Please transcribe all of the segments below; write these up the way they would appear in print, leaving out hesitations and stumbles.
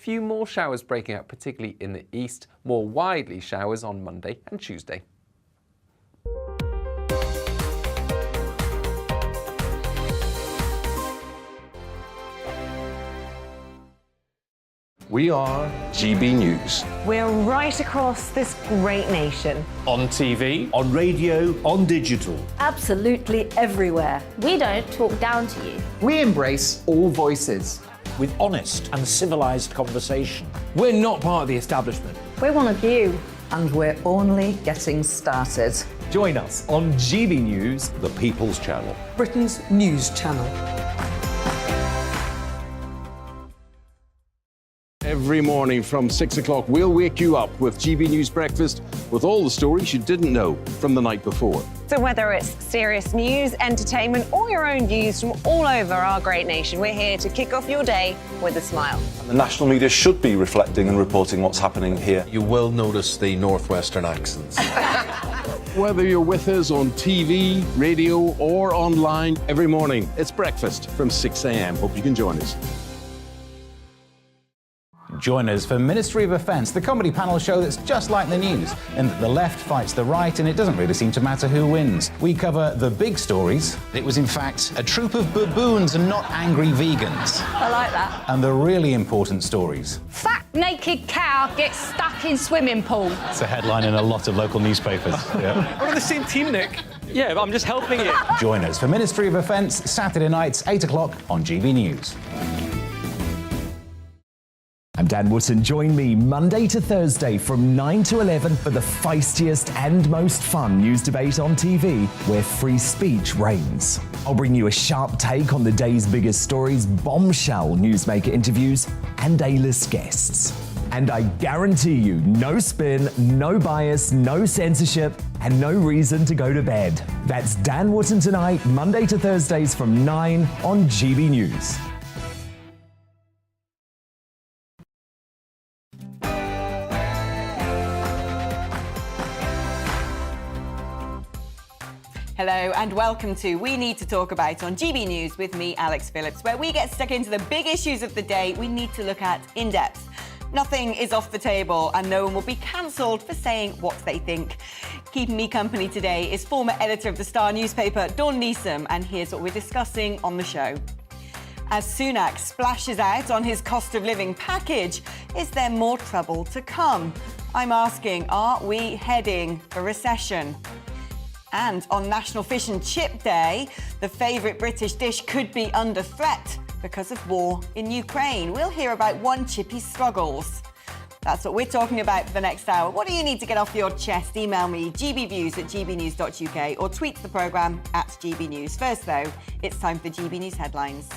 few more showers breaking out, particularly in the east. More widely showers on Monday and Tuesday. We are GB News. We're right across this great nation. On TV, On radio, on digital. Absolutely everywhere. We don't talk down to you. We embrace all voices. With honest and civilised conversation. We're not part of the establishment. We're one of you. And we're only getting started. Join us on GB News, The People's Channel. Britain's news channel. Every morning from 6 o'clock, we'll wake you up with GB News Breakfast with all the stories you didn't know from the night before. So whether it's serious news, entertainment, or your own views from all over our great nation, we're here to kick off your day with a smile. The national media should be reflecting and reporting what's happening here. You will notice the northwestern accents. Whether you're with us on TV, radio, or online, every morning, it's breakfast from 6 a.m. Hope you can join us. Join us for Ministry of Defence, the comedy panel show that's just like the news, in that the left fights the right and it doesn't really seem to matter who wins. We cover the big stories. It was in fact a troop of baboons and not angry vegans. I like that. And the really important stories. Fat naked cow gets stuck in swimming pool. It's a headline in a lot of local newspapers. Yeah. we're on the same team, Nick. Yeah, but I'm just helping you. Join us for Ministry of Defence, Saturday nights, 8 o'clock on GB News. I'm Dan Wootton. Join me Monday to Thursday from 9 to 11 for the feistiest and most fun news debate on TV, where free speech reigns. I'll bring you a sharp take on the day's biggest stories, bombshell newsmaker interviews, and A-list guests. And I guarantee you, no spin, no bias, no censorship, and no reason to go to bed. That's Dan Wootton tonight, Monday to Thursdays from 9 on GB News. Hello and welcome to We Need to Talk About on GB News with me, Alex Phillips, where we get stuck into the big issues of the day we need to look at in depth. Nothing is off the table and no one will be cancelled for saying what they think. Keeping me company today is former editor of the Star newspaper, Dawn Neeson, and here's what we're discussing on the show. As Sunak splashes out on his cost of living package, is there more trouble to come? I'm asking, are we heading for recession? And on National Fish and Chip Day, the favourite British dish could be under threat because of war in Ukraine. We'll hear about one chippy's struggles. That's what we're talking about for the next hour. What do you need to get off your chest? Email me, gbviews@gbnews.uk, or tweet the programme @gbnews. First, though, it's time for GB News headlines.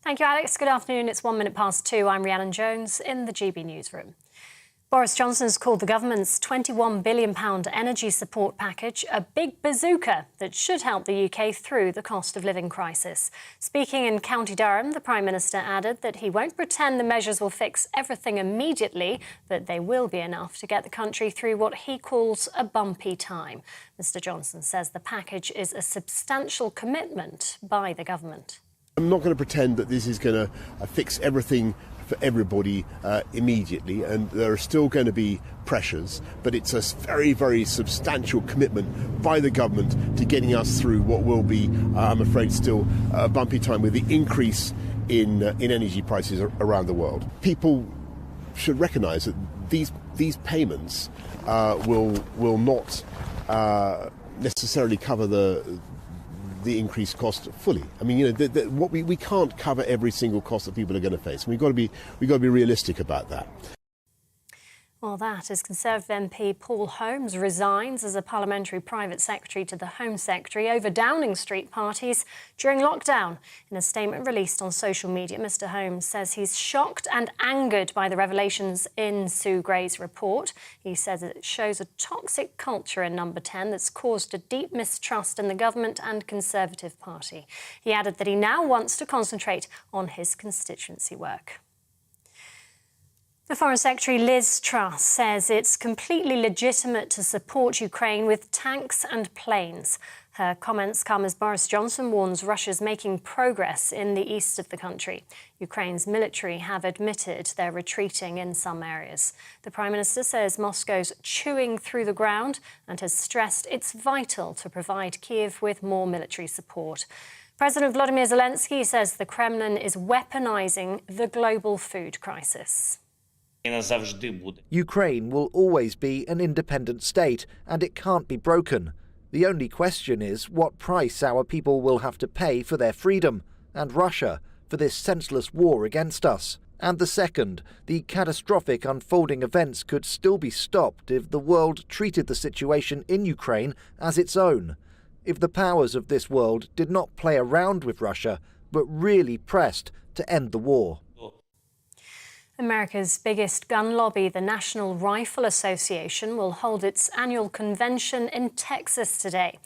Thank you, Alex. Good afternoon. It's 1 minute past 2. I'm Rhiannon Jones in the GB newsroom. Boris Johnson's called the government's £21 billion energy support package a big bazooka that should help the UK through the cost of living crisis. Speaking in County Durham, the Prime Minister added that he won't pretend the measures will fix everything immediately, but they will be enough to get the country through what he calls a bumpy time. Mr Johnson says the package is a substantial commitment by the government. I'm not going to pretend that this is going to fix everything for everybody immediately, and there are still going to be pressures, but it's a very, very substantial commitment by the government to getting us through what will be, I'm afraid, still a bumpy time with the increase in energy prices around the world. People should recognise that these payments will not necessarily cover the increased cost fully. I mean, you know, we can't cover every single cost that people are going to face. We've got to be realistic about that. Well, that as Conservative MP Paul Holmes resigns as a parliamentary private secretary to the Home Secretary over Downing Street parties during lockdown. In a statement released on social media, Mr Holmes says he's shocked and angered by the revelations in Sue Gray's report. He says it shows a toxic culture in Number 10 that's caused a deep mistrust in the government and Conservative Party. He added that he now wants to concentrate on his constituency work. The Foreign Secretary Liz Truss says it's completely legitimate to support Ukraine with tanks and planes. Her comments come as Boris Johnson warns Russia's making progress in the east of the country. Ukraine's military have admitted they're retreating in some areas. The Prime Minister says Moscow's chewing through the ground and has stressed it's vital to provide Kyiv with more military support. President Volodymyr Zelensky says the Kremlin is weaponizing the global food crisis. Ukraine will always be an independent state, and it can't be broken. The only question is what price our people will have to pay for their freedom, and Russia for this senseless war against us. And the second, the catastrophic unfolding events could still be stopped if the world treated the situation in Ukraine as its own. If the powers of this world did not play around with Russia, but really pressed to end the war. America's biggest gun lobby, the National Rifle Association, will hold its annual convention in Texas today.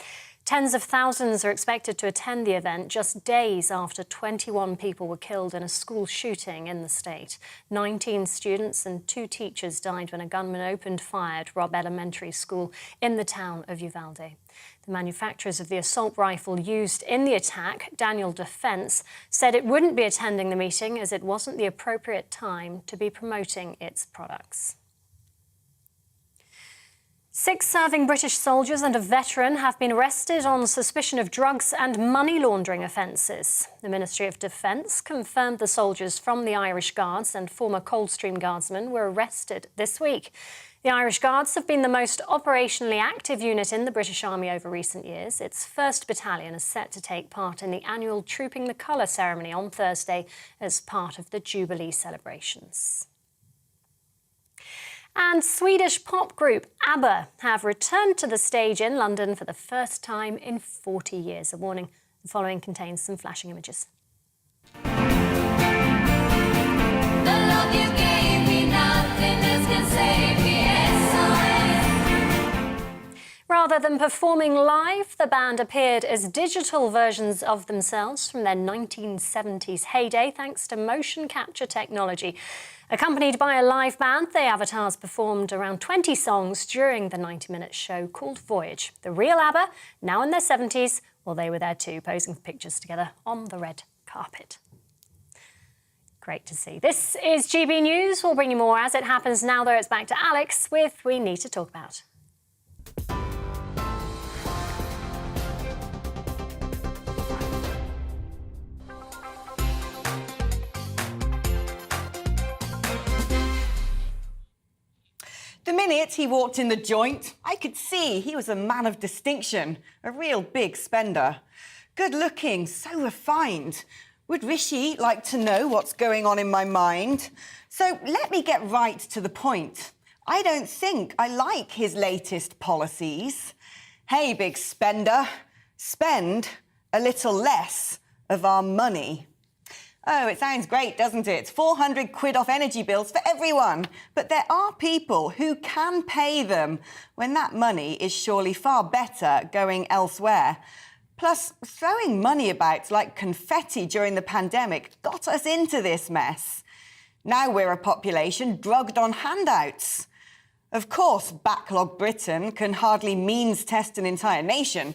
Tens of thousands are expected to attend the event just days after 21 people were killed in a school shooting in the state. 19 students and 2 teachers died when a gunman opened fire at Robb Elementary School in the town of Uvalde. The manufacturers of the assault rifle used in the attack, Daniel Defense, said it wouldn't be attending the meeting as it wasn't the appropriate time to be promoting its products. 6 serving British soldiers and a veteran have been arrested on suspicion of drugs and money laundering offences. The Ministry of Defence confirmed the soldiers from the Irish Guards and former Coldstream Guardsmen were arrested this week. The Irish Guards have been the most operationally active unit in the British Army over recent years. Its 1st Battalion is set to take part in the annual Trooping the Colour ceremony on Thursday as part of the Jubilee celebrations. And Swedish pop group ABBA have returned to the stage in London for the first time in 40 years. A warning, the following contains some flashing images. Rather than performing live, the band appeared as digital versions of themselves from their 1970s heyday thanks to motion capture technology. Accompanied by a live band, the avatars performed around 20 songs during the 90-minute show called Voyage. The real ABBA, now in their 70s, well, they were there too, posing for pictures together on the red carpet. Great to see. This is GB News. We'll bring you more as it happens now, though. It's back to Alex with We Need to Talk About. The minute he walked in the joint, I could see he was a man of distinction, a real big spender. Good looking, so refined. Would Rishi like to know what's going on in my mind? So let me get right to the point. I don't think I like his latest policies. Hey, big spender, spend a little less of our money. Oh, it sounds great, doesn't it? 400 quid off energy bills for everyone. But there are people who can pay them when that money is surely far better going elsewhere. Plus, throwing money about like confetti during the pandemic got us into this mess. Now we're a population drugged on handouts. Of course, backlog Britain can hardly means test an entire nation.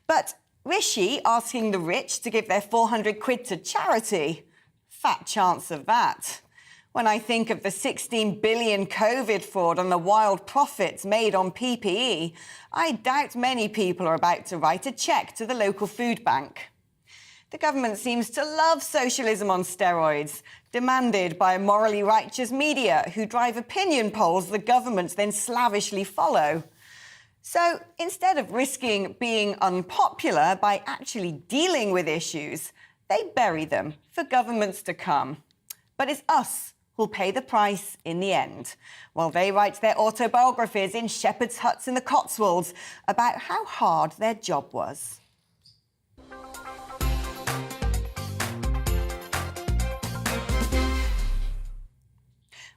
But Rishi asking the rich to give their 400 quid to charity? Fat chance of that. When I think of the 16 billion COVID fraud and the wild profits made on PPE, I doubt many people are about to write a cheque to the local food bank. The government seems to love socialism on steroids, demanded by a morally righteous media who drive opinion polls the governments then slavishly follow. So instead of risking being unpopular by actually dealing with issues, they bury them for governments to come. But it's us who'll pay the price in the end, while they write their autobiographies in shepherd's huts in the Cotswolds about how hard their job was.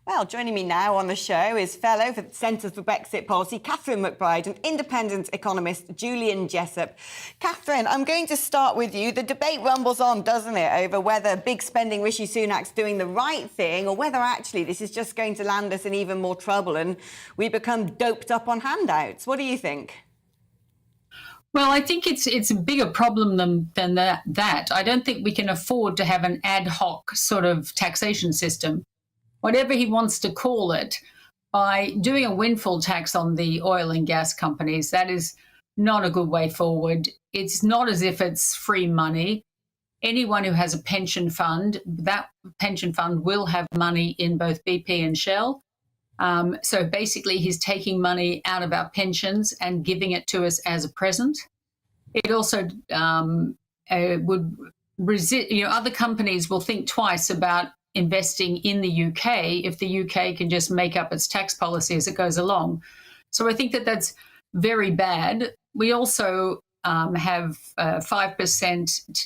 Well, joining me now on the show is Fellow for the Centre for Brexit Policy, Catherine McBride, and independent economist Julian Jessup. Catherine, I'm going to start with you. The debate rumbles on, doesn't it, over whether big spending Rishi Sunak's doing the right thing or whether actually this is just going to land us in even more trouble and we become doped up on handouts. What do you think? Well, I think it's a bigger problem than that. I don't think we can afford to have an ad hoc sort of taxation system. Whatever he wants to call it, by doing a windfall tax on the oil and gas companies, that is not a good way forward. It's not as if it's free money. Anyone who has a pension fund, that pension fund will have money in both BP and Shell. So basically, he's taking money out of our pensions and giving it to us as a present. It also would resist, other companies will think twice about investing in the UK if the UK can just make up its tax policy as it goes along. So I think that that's very bad. We also have 5%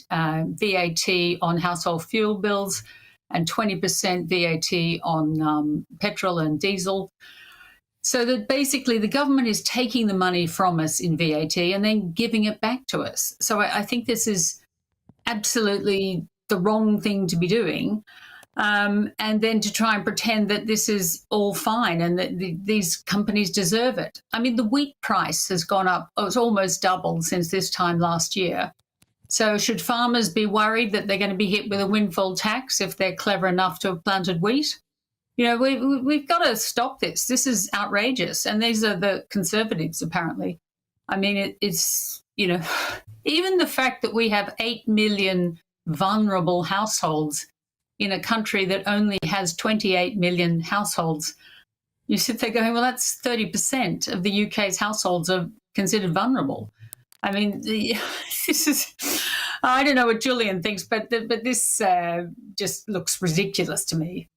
VAT on household fuel bills and 20% VAT on petrol and diesel. So that basically the government is taking the money from us in VAT and then giving it back to us. So I think this is absolutely the wrong thing to be doing. And then to try and pretend that this is all fine and that these companies deserve it. I mean, the wheat price has gone up. It's almost doubled since this time last year. So should farmers be worried that they're going to be hit with a windfall tax if they're clever enough to have planted wheat? We've got to stop this. This is outrageous. And these are the Conservatives, apparently. I mean, it's even the fact that we have 8 million vulnerable households in a country that only has 28 million households, you sit there going, well, that's 30% of the UK's households are considered vulnerable. I mean, this is, I don't know what Julian thinks, but this just looks ridiculous to me,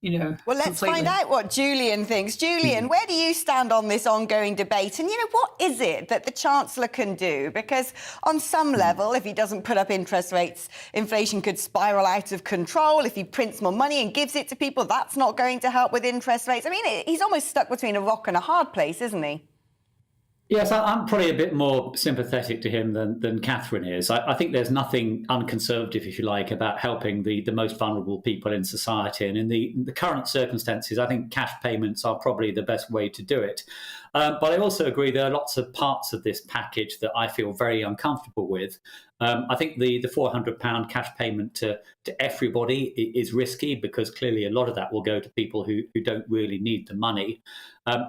Well, let's find out what Julian thinks. Julian, where do you stand on this ongoing debate? And, what is it that the Chancellor can do? Because on some level, if he doesn't put up interest rates, inflation could spiral out of control. If he prints more money and gives it to people, that's not going to help with interest rates. I mean, he's almost stuck between a rock and a hard place, isn't he? Yes, I'm probably a bit more sympathetic to him than Catherine is. I think there's nothing unconservative, if you like, about helping the most vulnerable people in society. And in the current circumstances, I think cash payments are probably the best way to do it. But I also agree there are lots of parts of this package that I feel very uncomfortable with. I think the £400 cash payment to everybody is risky because clearly a lot of that will go to people who don't really need the money.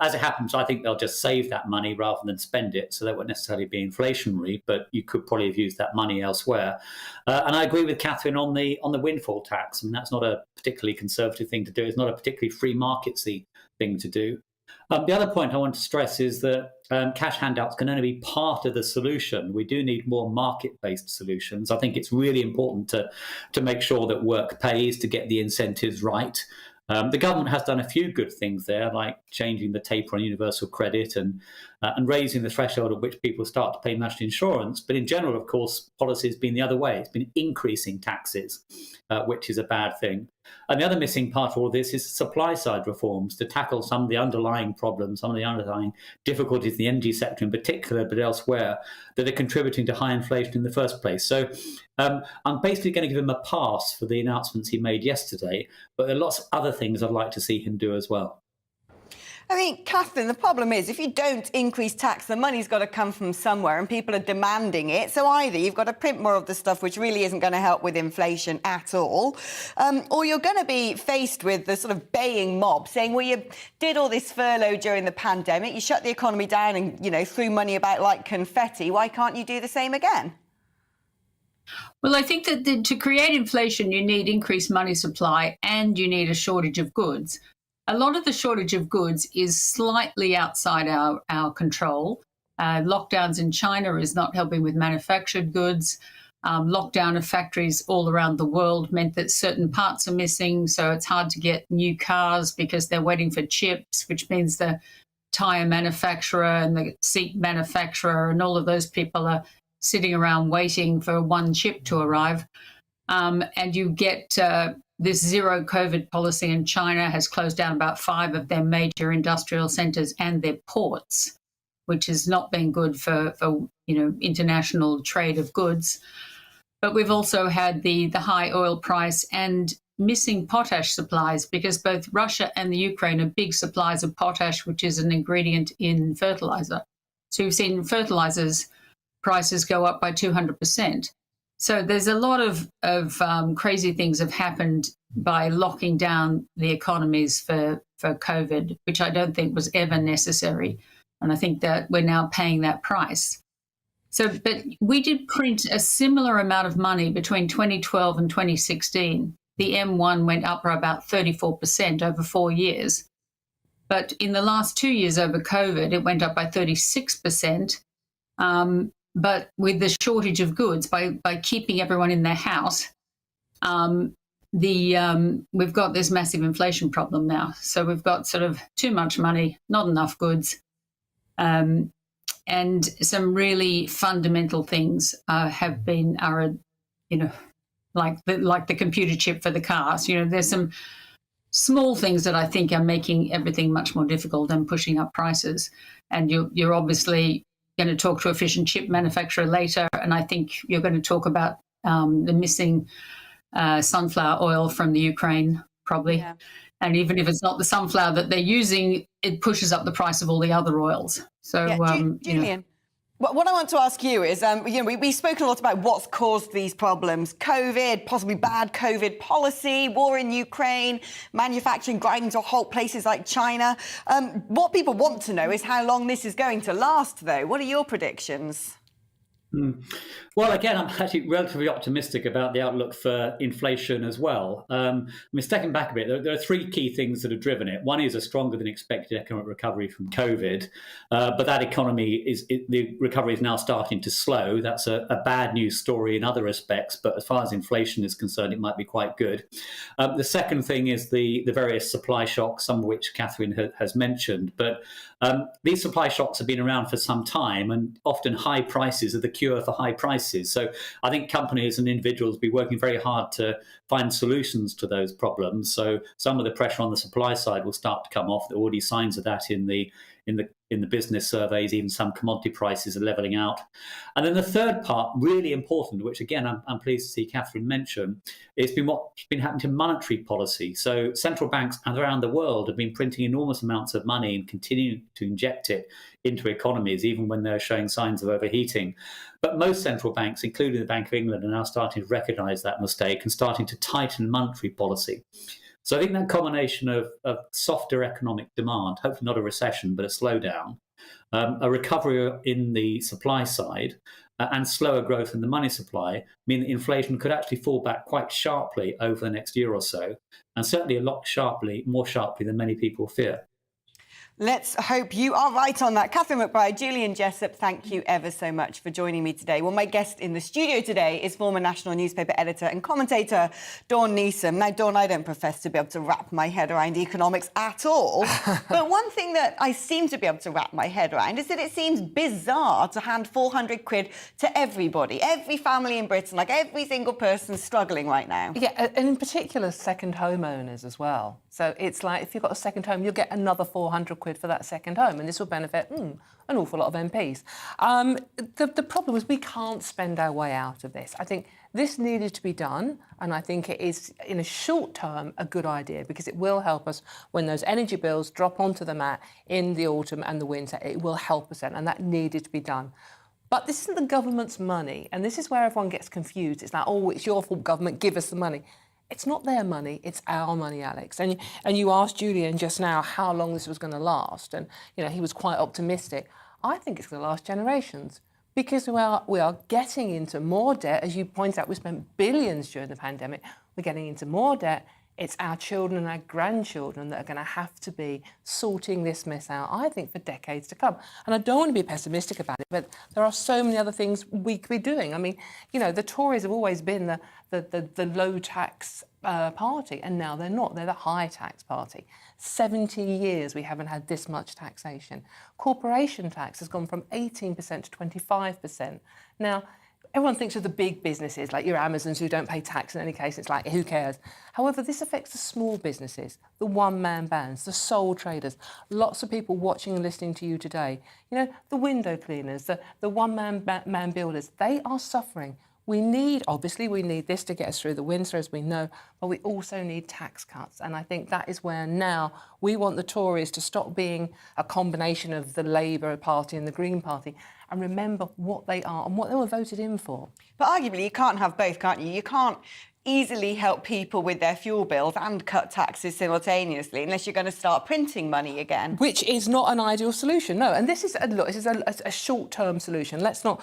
As it happens, I think they'll just save that money rather than spend it, so that won't necessarily be inflationary, but you could probably have used that money elsewhere. And I agree with Catherine on the windfall tax. I mean, that's not a particularly conservative thing to do. It's not a particularly free marketsy thing to do. The other point I want to stress is that cash handouts can only be part of the solution. We do need more market-based solutions. I think it's really important to make sure that work pays, to get the incentives right. The government has done a few good things there, like changing the taper on universal credit and raising the threshold at which people start to pay national insurance. But in general, of course, policy has been the other way. It's been increasing taxes, which is a bad thing. And the other missing part of all of this is supply side reforms to tackle some of the underlying problems, some of the underlying difficulties in the energy sector in particular, but elsewhere, that are contributing to high inflation in the first place. So I'm basically going to give him a pass for the announcements he made yesterday, but there are lots of other things I'd like to see him do as well. I mean, Catherine, the problem is if you don't increase tax, the money's got to come from somewhere and people are demanding it. So either you've got to print more of the stuff, which really isn't going to help with inflation at all, or you're going to be faced with the sort of baying mob saying, well, you did all this furlough during the pandemic, you shut the economy down and, threw money about like confetti. Why can't you do the same again? Well, I think that to create inflation, you need increased money supply and you need a shortage of goods. A lot of the shortage of goods is slightly outside our control. Lockdowns in China is not helping with manufactured goods. Lockdown of factories all around the world meant that certain parts are missing, so it's hard to get new cars because they're waiting for chips, which means the tyre manufacturer and the seat manufacturer and all of those people are sitting around waiting for one chip to arrive. And you get this zero COVID policy in China has closed down about 5 of their major industrial centres and their ports, which has not been good for international trade of goods. But we've also had the high oil price and missing potash supplies because both Russia and the Ukraine are big suppliers of potash, which is an ingredient in fertiliser. So you've seen fertilisers prices go up by 200%. So there's a lot of crazy things have happened by locking down the economies for COVID, which I don't think was ever necessary. And I think that we're now paying that price. So, but we did print a similar amount of money between 2012 and 2016. The M1 went up by about 34% over 4 years. But in the last 2 years over COVID, it went up by 36%. But with the shortage of goods, by keeping everyone in their house, we've got this massive inflation problem now. So we've got sort of too much money, not enough goods, and some really fundamental things are like the computer chip for the cars. There's some small things that I think are making everything much more difficult and pushing up prices. And you're obviously going to talk to a fish and chip manufacturer later, and I think you're going to talk about the missing sunflower oil from the Ukraine, probably. Yeah. And even if it's not the sunflower that they're using, it pushes up the price of all the other oils. So, Julian, what I want to ask you is, we've spoken a lot about what's caused these problems: COVID, possibly bad COVID policy, war in Ukraine, manufacturing grinding to a halt, places like China. What people want to know is how long this is going to last, though. What are your predictions? Well, again, I'm actually relatively optimistic about the outlook for inflation as well. Stepping back a bit, there are three key things that have driven it. One is a stronger than expected economic recovery from COVID, but that the recovery is now starting to slow. That's a bad news story in other respects, but as far as inflation is concerned, it might be quite good. The second thing is the various supply shocks, some of which Catherine has mentioned, but these supply shocks have been around for some time, and often high prices are the cure for high prices. So I think companies and individuals will be working very hard to find solutions to those problems. So some of the pressure on the supply side will start to come off. There are already signs of that in the business surveys. Even some commodity prices are levelling out. And then the third part, really important, which again I'm pleased to see Catherine mention, is what's been happening to monetary policy. So central banks around the world have been printing enormous amounts of money and continuing to inject it into economies, even when they're showing signs of overheating. But most central banks, including the Bank of England, are now starting to recognise that mistake and starting to tighten monetary policy. So I think that combination of softer economic demand, hopefully not a recession, but a slowdown, a recovery in the supply side, and slower growth in the money supply mean that inflation could actually fall back quite sharply over the next year or so, and certainly a lot more sharply than many people fear. Let's hope you are right on that. Catherine McBride, Julian Jessup, thank you ever so much for joining me today. Well, my guest in the studio today is former national newspaper editor and commentator Dawn Neeson. Now, Dawn, I don't profess to be able to wrap my head around economics at all. But one thing that I seem to be able to wrap my head around is that it seems bizarre to hand 400 quid to everybody, every family in Britain, like every single person struggling right now. Yeah, and in particular, second homeowners as well. So it's like if you've got a second home, you'll get another 400 quid for that second home, and this will benefit an awful lot of MPs. The problem is we can't spend our way out of this. I think this needed to be done, and I think it is, in a short term, a good idea because it will help us when those energy bills drop onto the mat in the autumn and the winter. It will help us then, and that needed to be done. But this isn't the government's money, and this is where everyone gets confused. It's like, oh, it's your fault, government, give us the money. It's not their money, it's our money, Alex. And you asked Julian just now how long this was going to last, and he was quite optimistic. I think it's going to last generations because we are getting into more debt. As you point out, we spent billions during the pandemic. We're getting into more debt. It's our children and our grandchildren that are going to have to be sorting this mess out, I think, for decades to come. And I don't want to be pessimistic about it, but there are so many other things we could be doing. I mean, the Tories have always been the low-tax party, and now they're not. They're the high-tax party. 70 years we haven't had this much taxation. Corporation tax has gone from 18% to 25%. Now, everyone thinks of the big businesses, like your Amazons who don't pay tax in any case. It's like, who cares? However, this affects the small businesses, the one-man bands, the sole traders. Lots of people watching and listening to you today. The window cleaners, the one-man builders, they are suffering. We need this to get us through the winter, as we know, but we also need tax cuts. And I think that is where now we want the Tories to stop being a combination of the Labour Party and the Green Party and remember what they are and what they were voted in for. But arguably, you can't have both, can't you? You can't easily help people with their fuel bills and cut taxes simultaneously unless you're going to start printing money again. Which is not an ideal solution, no. And this is a short-term solution. Let's not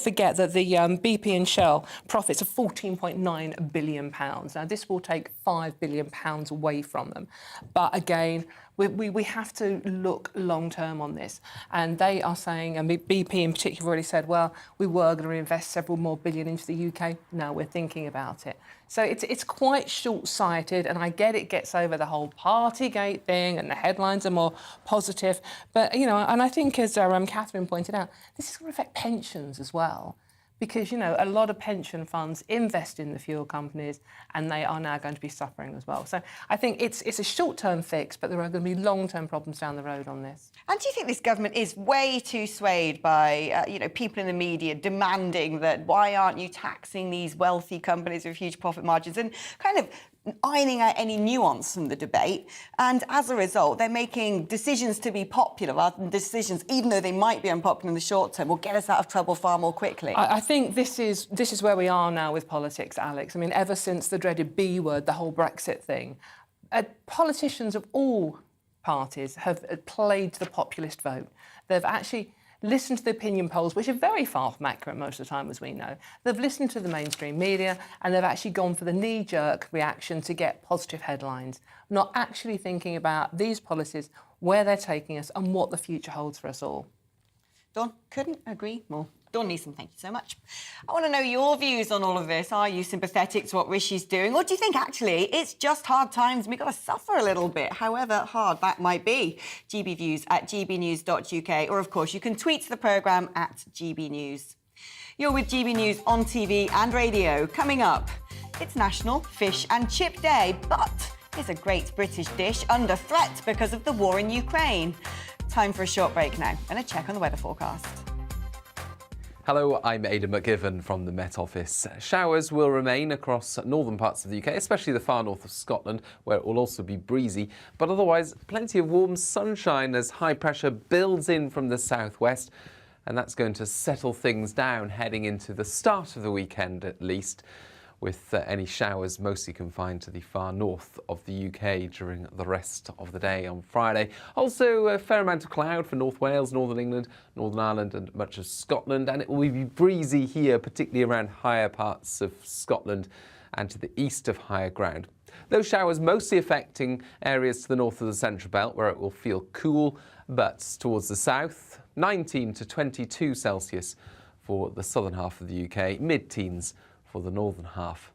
forget that the BP and Shell profits are £14.9 billion. Now, this will take £5 billion away from them. But again, we have to look long-term on this. And they are saying, and BP in particular already said, well, we were going to invest several more billion into the UK. Now we're thinking about it. So it's quite short-sighted, and I get it gets over the whole Partygate thing and the headlines are more positive. But, you know, and I think, as Catherine pointed out, this is going to affect pensions as well. Because, you know, a lot of pension funds invest in the fuel companies and they are now going to be suffering as well. So I think it's a short-term fix, but there are going to be long-term problems down the road on this. And do you think this government is way too swayed by, you know, people in the media demanding that why aren't you taxing these wealthy companies with huge profit margins, and kind of ironing out any nuance from the debate, and as a result they're making decisions to be popular rather than decisions, even though they might be unpopular in the short term, will get us out of trouble far more quickly? I think this is where we are now with politics, Alex. I mean, ever since the dreaded B word, the whole Brexit thing, politicians of all parties have played the populist vote. They've actually listened to the opinion polls, which are very far from accurate most of the time, as we know. They've listened to the mainstream media, and they've actually gone for the knee-jerk reaction to get positive headlines, not actually thinking about these policies, where they're taking us, and what the future holds for us all. Dawn, couldn't agree more. Dawn Neeson, thank you so much. I want to know your views on all of this. Are you sympathetic to what Rishi's doing? Or do you think, actually, it's just hard times and we've got to suffer a little bit, however hard that might be? GB Views at gbnews.uk. Or, of course, you can tweet the programme at GBNews. You're with GB News on TV and radio. Coming up, it's National Fish and Chip Day, but is a great British dish under threat because of the war in Ukraine? Time for a short break now and a check on the weather forecast. Hello, I'm Aidan McGivern from the Met Office. Showers will remain across northern parts of the UK, especially the far north of Scotland, where it will also be breezy, but otherwise plenty of warm sunshine as high pressure builds in from the southwest, and that's going to settle things down heading into the start of the weekend at least, with any showers mostly confined to the far north of the UK during the rest of the day on Friday. Also a fair amount of cloud for North Wales, Northern England, Northern Ireland and much of Scotland, and it will be breezy here, particularly around higher parts of Scotland and to the east of higher ground. Those showers mostly affecting areas to the north of the Central Belt, where it will feel cool, but towards the south, 19 to 22 Celsius for the southern half of the UK, mid-teens for the northern half.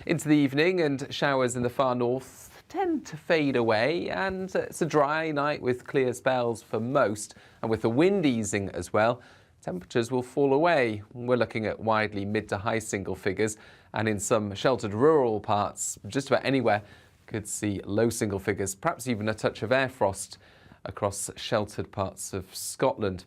Into the evening, and showers in the far north tend to fade away, and it's a dry night with clear spells for most, and with the wind easing as well, temperatures will fall away. We're looking at widely mid to high single figures, and in some sheltered rural parts, just about anywhere, could see low single figures, perhaps even a touch of air frost across sheltered parts of Scotland.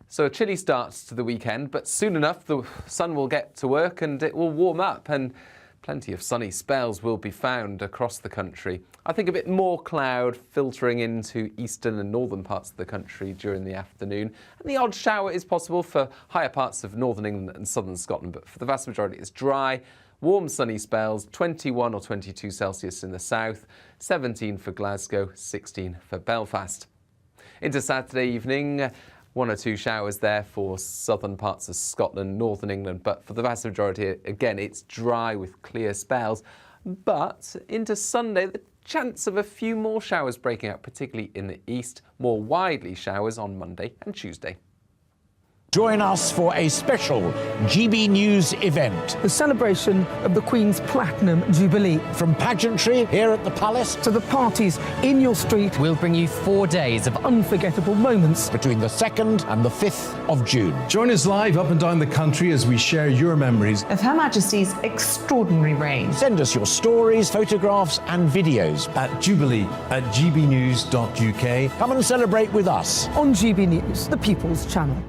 So a chilly start to the weekend, but soon enough the sun will get to work and it will warm up, and plenty of sunny spells will be found across the country. I think a bit more cloud filtering into eastern and northern parts of the country during the afternoon, and the odd shower is possible for higher parts of northern England and southern Scotland, but for the vast majority it's dry, warm sunny spells, 21 or 22 Celsius in the south, 17 for Glasgow, 16 for Belfast. Into Saturday evening, one or two showers there for southern parts of Scotland, northern England, but for the vast majority, again, it's dry with clear spells. But into Sunday, the chance of a few more showers breaking out, particularly in the east, more widely showers on Monday and Tuesday. Join us for a special GB News event. The celebration of the Queen's Platinum Jubilee. From pageantry here at the Palace to the parties in your street, we'll bring you 4 days of unforgettable moments between the 2nd and the 5th of June. Join us live up and down the country as we share your memories of Her Majesty's extraordinary reign. Send us your stories, photographs and videos at Jubilee at gbnews.uk. Come and celebrate with us on GB News, the People's Channel.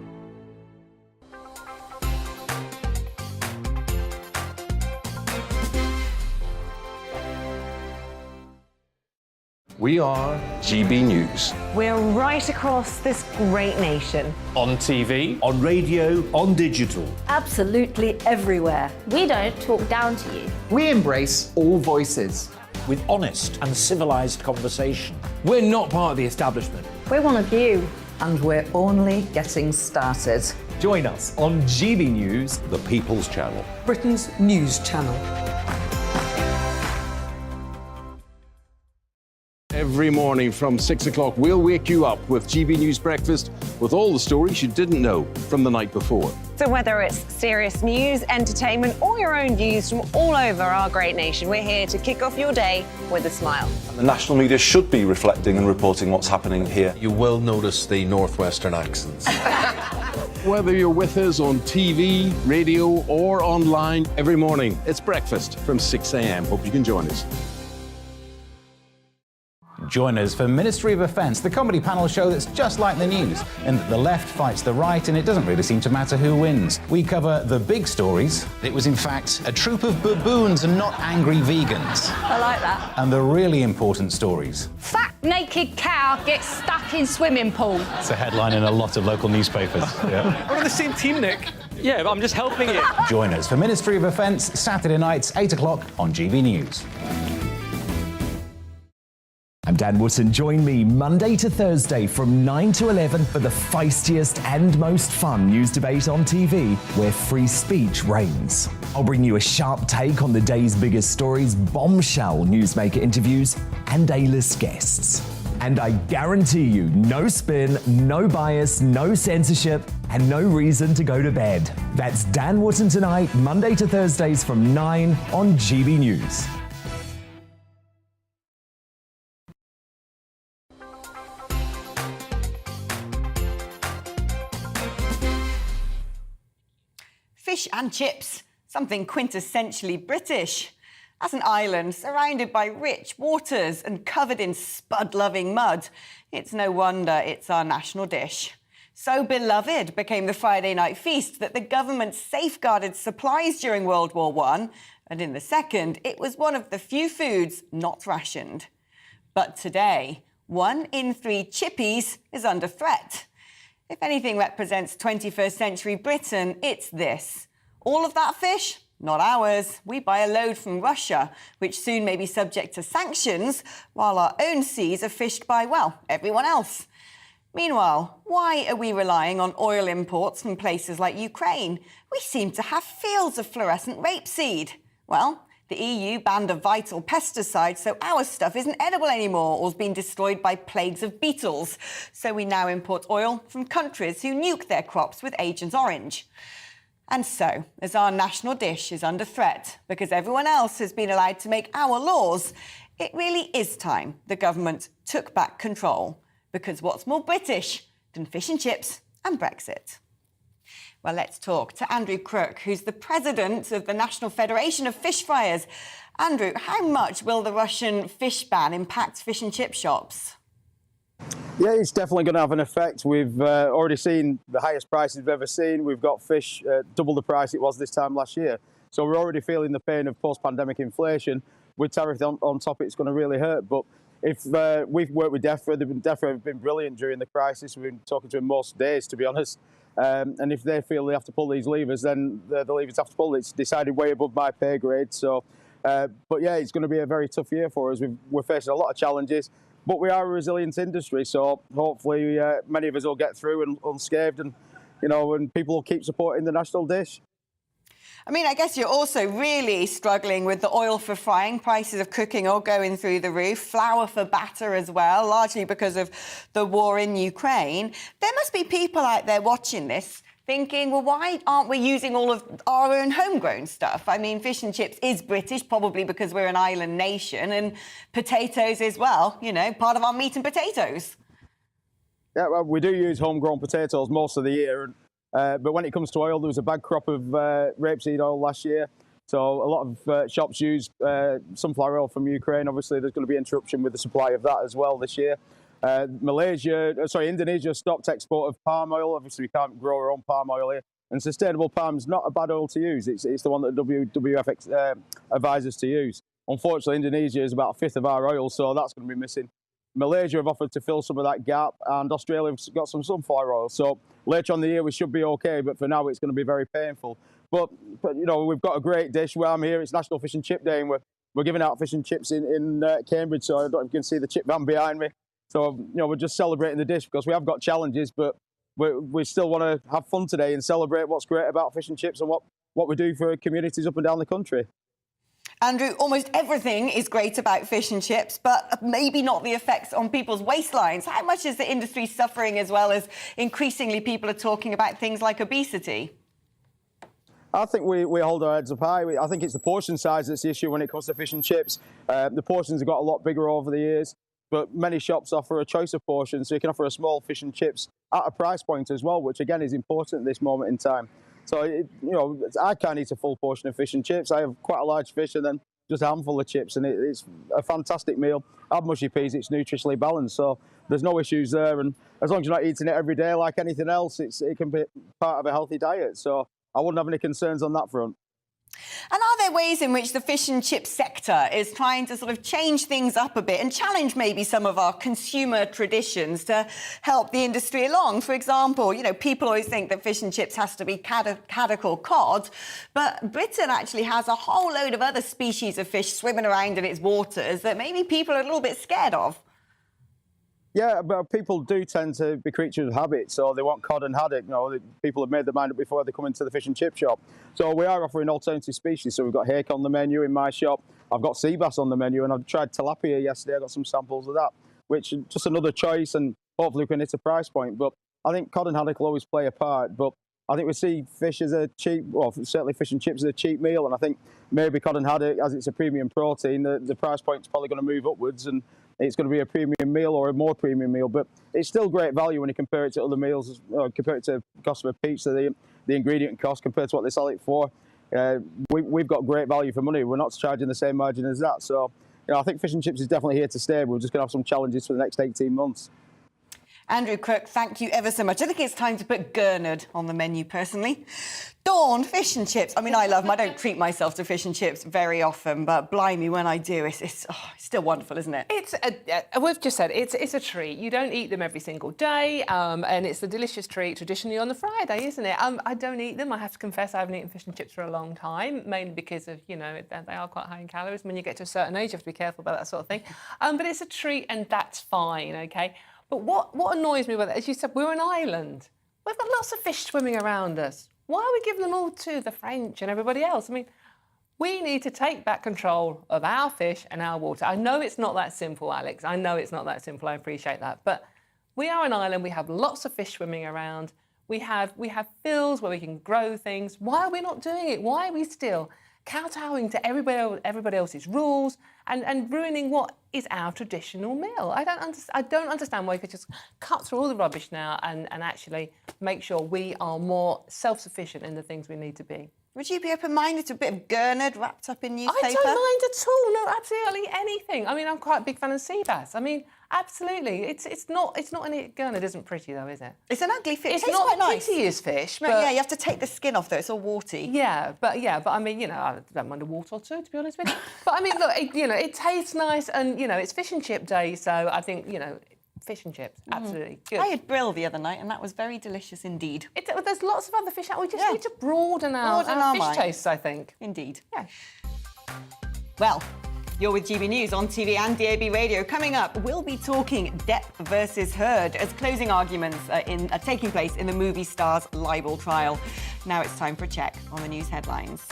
We are GB News. We're right across this great nation. On TV, on radio, on digital. Absolutely everywhere. We don't talk down to you. we embrace all voices. With honest and civilised conversation. We're not part of the establishment. We're one of you. And we're only getting started. Join us on GB News, The People's Channel. Britain's news channel. Every morning from 6 o'clock, we'll wake you up with GB News Breakfast with all the stories you didn't know from the night before. So whether it's serious news, entertainment, or your own views from all over our great nation, we're here to kick off your day with a smile. The national media should be reflecting and reporting what's happening here. You will notice the northwestern accents. Whether you're with us on TV, radio, or online, every morning, it's breakfast from 6 a.m. Hope you can join us. Join us for Ministry of Offence, the comedy panel show that's just like the news, in that the left fights the right and it doesn't really seem to matter who wins. We cover the big stories. It was in fact a troop of baboons and not angry vegans. I like that. And the really important stories. Fat naked cow gets stuck in swimming pool. It's a headline in a lot of local newspapers. Yeah. We're on the same team, Nick. Yeah, but I'm just helping you. Join us for Ministry of Offence, Saturday nights, 8 o'clock on GB News. I'm Dan Wootton. Join me Monday to Thursday from 9 to 11 for the feistiest and most fun news debate on TV, where free speech reigns. I'll bring you a sharp take on the day's biggest stories, bombshell newsmaker interviews, and A-list guests. And I guarantee you, no spin, no bias, no censorship, and no reason to go to bed. That's Dan Wootton tonight, Monday to Thursdays from 9 on GB News. Fish and chips, something quintessentially British. As an island surrounded by rich waters and covered in spud-loving mud, it's no wonder it's our national dish. So beloved became the Friday night feast that the government safeguarded supplies during World War I, and in the Second, it was one of the few foods not rationed. But today, 1 in 3 chippies is under threat. If anything represents 21st century Britain, it's this. All of that fish? Not ours. We buy a load from Russia, which soon may be subject to sanctions, while our own seas are fished by, well, everyone else. Meanwhile, why are we relying on oil imports from places like Ukraine? We seem to have fields of fluorescent rapeseed. Well, the EU banned a vital pesticide, so our stuff isn't edible anymore or has been destroyed by plagues of beetles. So we now import oil from countries who nuke their crops with Agent Orange. And so, as our national dish is under threat because everyone else has been allowed to make our laws, it really is time the government took back control. Because what's more British than fish and chips and Brexit? Well, let's talk to Andrew Crook, who's the president of the National Federation of Fish Fryers. Andrew, how much will the Russian fish ban impact fish and chip shops? Yeah, it's definitely going to have an effect. We've already seen the highest prices we've ever seen. We've got fish double the price it was this time last year. So we're already feeling the pain of post-pandemic inflation. With tariffs on top, it's going to really hurt. But if we've worked with DEFRA, DEFRA have been brilliant during the crisis. We've been talking to them most days, to be honest. And if they feel they have to pull these levers, then the levers have to pull. It's decided way above my pay grade. So, but yeah, it's going to be a very tough year for us. We're facing a lot of challenges, but we are a resilient industry. So hopefully many of us will get through and unscathed, and and people will keep supporting the national dish. I mean, I guess you're also really struggling with the oil for frying. Prices of cooking oil going through the roof. Flour for batter as well, largely because of the war in Ukraine. There must be people out there watching this thinking, well, why aren't we using all of our own homegrown stuff? I mean, fish and chips is British, probably because we're an island nation, and potatoes as well, part of our meat and potatoes. Yeah, well, we do use homegrown potatoes most of the year. But when it comes to oil, there was a bad crop of rapeseed oil last year. So a lot of shops use sunflower oil from Ukraine. Obviously, there's going to be interruption with the supply of that as well this year. Indonesia stopped export of palm oil. Obviously, we can't grow our own palm oil here. And sustainable palm is not a bad oil to use. It's the one that WWF advises to use. Unfortunately, Indonesia is about a fifth of our oil, so that's going to be missing. Malaysia have offered to fill some of that gap, and Australia's got some sunflower oil. So later on in the year we should be okay, but for now it's going to be very painful. But you know, we've got a great dish. Where I'm here, it's National Fish and Chip Day, and we're giving out fish and chips in Cambridge. So I don't know if you can see the chip van behind me. So you know, we're just celebrating the dish because we have got challenges, but we still want to have fun today and celebrate what's great about fish and chips and what we do for communities up and down the country. Andrew, almost everything is great about fish and chips, but maybe not the effects on people's waistlines. How much is the industry suffering, as well as increasingly people are talking about things like obesity? I think we hold our heads up high. I think it's the portion size that's the issue when it comes to fish and chips. The portions have got a lot bigger over the years, but many shops offer a choice of portions, so you can offer a small fish and chips at a price point as well, which again is important at this moment in time. So, you know, I can't eat a full portion of fish and chips. I have quite a large fish and then just a handful of chips, and it's a fantastic meal. I have mushy peas, it's nutritionally balanced, so there's no issues there. And as long as you're not eating it every day like anything else, it can be part of a healthy diet. So I wouldn't have any concerns on that front. And are there ways in which the fish and chip sector is trying to sort of change things up a bit and challenge maybe some of our consumer traditions to help the industry along? For example, you know, people always think that fish and chips has to be haddock or cod, but Britain actually has a whole load of other species of fish swimming around in its waters that maybe people are a little bit scared of. Yeah, but people do tend to be creatures of habit, so they want cod and haddock. You know, people have made their mind up before they come into the fish and chip shop. So we are offering alternative species. So we've got hake on the menu in my shop. I've got sea bass on the menu, and I've tried tilapia yesterday. I got some samples of that, which is just another choice, and hopefully we can hit a price point. But I think cod and haddock will always play a part. But I think we see fish as a cheap, well, certainly fish and chips as a cheap meal, and I think maybe cod and haddock, as it's a premium protein, the price point's probably going to move upwards, and it's going to be a premium meal or a more premium meal. But it's still great value when you compare it to other meals, compare it to the cost of a pizza, the ingredient cost compared to what they sell it for. We've got great value for money. We're not charging the same margin as that. So, you know, I think fish and chips is definitely here to stay. We're just going to have some challenges for the next 18 months. Andrew Crook, thank you ever so much. I think it's time to put gurnard on the menu, personally. Dawn, fish and chips. I mean, I love them. I don't treat myself to fish and chips very often, but blimey, when I do, it's still wonderful, isn't it? We've just said it's a treat. You don't eat them every single day, and it's a delicious treat traditionally on the Friday, isn't it? I don't eat them. I have to confess I haven't eaten fish and chips for a long time, mainly because of, you know, they are quite high in calories. When you get to a certain age, you have to be careful about that sort of thing. But it's a treat, and that's fine, OK? But what annoys me about it, as you said, we're an island. We've got lots of fish swimming around us. Why are we giving them all to the French and everybody else? I mean, we need to take back control of our fish and our water. I know it's not that simple, Alex. I know it's not that simple. I appreciate that. But we are an island. We have lots of fish swimming around. We have fields where we can grow things. Why are we not doing it? Why are we still kowtowing to everybody else's rules and ruining what is our traditional meal? I don't understand why we could just cut through all the rubbish now and actually make sure we are more self-sufficient in the things we need to be. Would you be open-minded to a bit of gurnard wrapped up in newspaper? I don't mind at all. No, absolutely anything. I mean, I'm quite a big fan of sea bass. I mean, absolutely. It's not any gurnard isn't pretty though, is it? It's an ugly fish. It's Tastes not quite the nice. prettiest fish. No, But yeah, you have to take the skin off though. It's all warty. Yeah, but I mean, you know, I don't mind a wart or two, to be honest with you. But I mean, look, it tastes nice, and you know, it's fish and chip day, so I think, you know, fish and chips, absolutely good. I had brill the other night, and that was very delicious indeed. There's lots of other fish out. We just need to broaden our fish mind. tastes, I think. Indeed. Yeah. Well, you're with GB News on TV and DAB Radio. Coming up, we'll be talking Depp versus Heard as closing arguments are taking place in the movie star's libel trial. Now it's time for a check on the news headlines.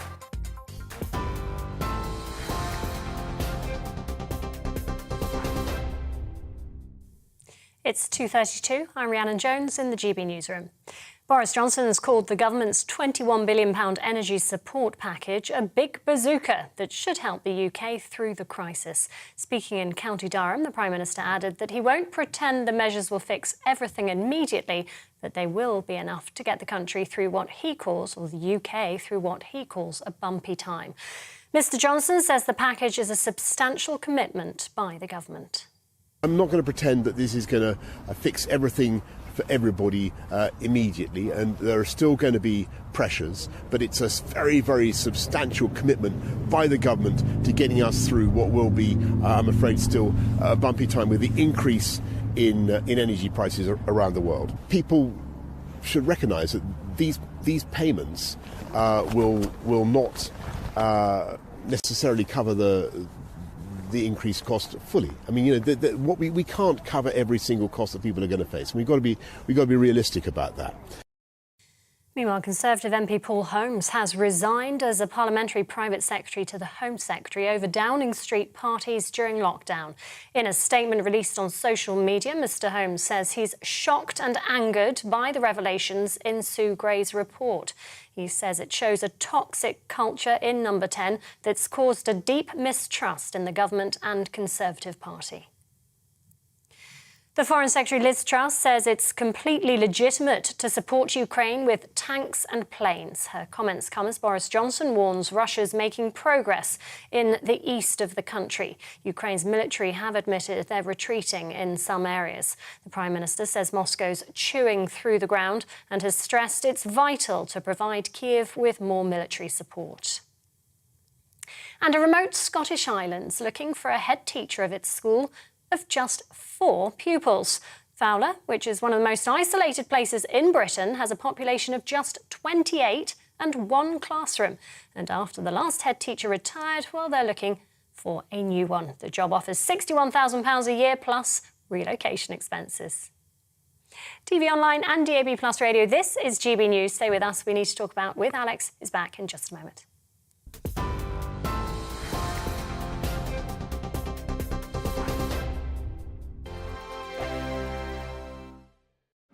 It's 2:32. I'm Rhiannon Jones in the GB Newsroom. Boris Johnson has called the government's £21 billion energy support package a big bazooka that should help the UK through the crisis. Speaking in County Durham, the Prime Minister added that he won't pretend the measures will fix everything immediately, but they will be enough to get the country through what he calls, or the UK, through what he calls a bumpy time. Mr Johnson says the package is a substantial commitment by the government. I'm not going to pretend that this is going to fix everything for everybody immediately, and there are still going to be pressures, but it's a very, very substantial commitment by the government to getting us through what will be, I'm afraid, still a bumpy time with the increase in energy prices around the world. People should recognise that these payments will not necessarily cover the increased cost fully. I mean, what we can't cover every single cost that people are going to face. We've got to be realistic about that. Meanwhile, Conservative MP Paul Holmes has resigned as a parliamentary private secretary to the Home Secretary over Downing Street parties during lockdown. In a statement released on social media, Mr Holmes says he's shocked and angered by the revelations in Sue Gray's report. He says it shows a toxic culture in Number 10 that's caused a deep mistrust in the government and Conservative Party. The Foreign Secretary Liz Truss says it's completely legitimate to support Ukraine with tanks and planes. Her comments come as Boris Johnson warns Russia's making progress in the east of the country. Ukraine's military have admitted they're retreating in some areas. The Prime Minister says Moscow's chewing through the ground and has stressed it's vital to provide Kyiv with more military support. And a remote Scottish island's looking for a head teacher of its school of just 4 pupils. Fowler, which is one of the most isolated places in Britain, has a population of just 28 and 1 classroom. And after the last head teacher retired, well, they're looking for a new one. The job offers £61,000 a year plus relocation expenses. TV online and DAB Plus radio, this is GB News. Stay with us. We Need to Talk About with Alex is back in just a moment.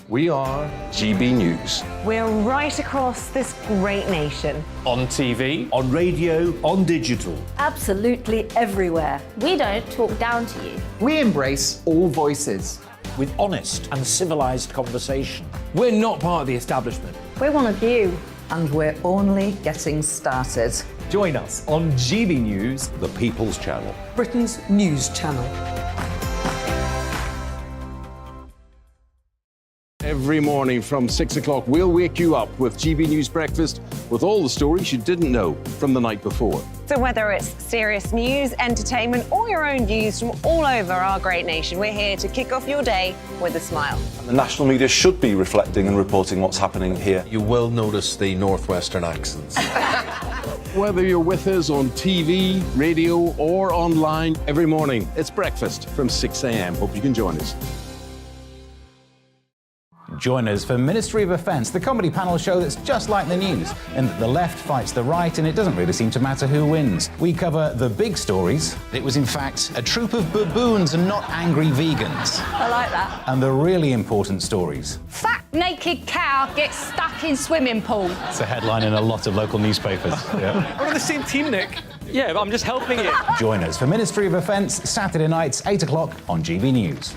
We are GB News. We're right across this great nation. On TV, on radio, on digital. Absolutely everywhere. We don't talk down to you. we embrace all voices. With honest and civilised conversation. We're not part of the establishment. We're one of you. And we're only getting started. Join us on GB News, The People's Channel. Britain's news channel. Every morning from 6 o'clock, we'll wake you up with GB News Breakfast with all the stories you didn't know from the night before. So whether it's serious news, entertainment, or your own views from all over our great nation, we're here to kick off your day with a smile. And the national media should be reflecting and reporting what's happening here. You will notice the northwestern accents. Whether you're with us on TV, radio, or online, every morning, it's breakfast from 6 a.m. Hope you can join us. Join us for Ministry of Defence, the comedy panel show that's just like the news, in that the left fights the right and it doesn't really seem to matter who wins. We cover the big stories. It was in fact a troop of baboons and not angry vegans. I like that. And the really important stories. Fat naked cow gets stuck in swimming pool. It's a headline in a lot of local newspapers. Yeah. We're on the same team, Nick. Yeah, but I'm just helping you. Join us for Ministry of Defence, Saturday nights, 8 o'clock on GB News.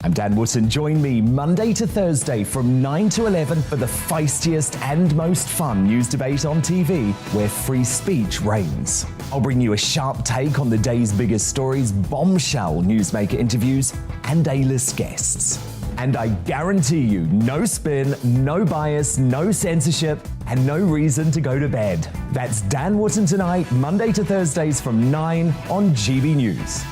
I'm Dan Wootton. Join me Monday to Thursday from 9 to 11 for the feistiest and most fun news debate on TV, where free speech reigns. I'll bring you a sharp take on the day's biggest stories, bombshell newsmaker interviews, and A-list guests. And I guarantee you, no spin, no bias, no censorship, and no reason to go to bed. That's Dan Wootton tonight, Monday to Thursdays from 9 on GB News.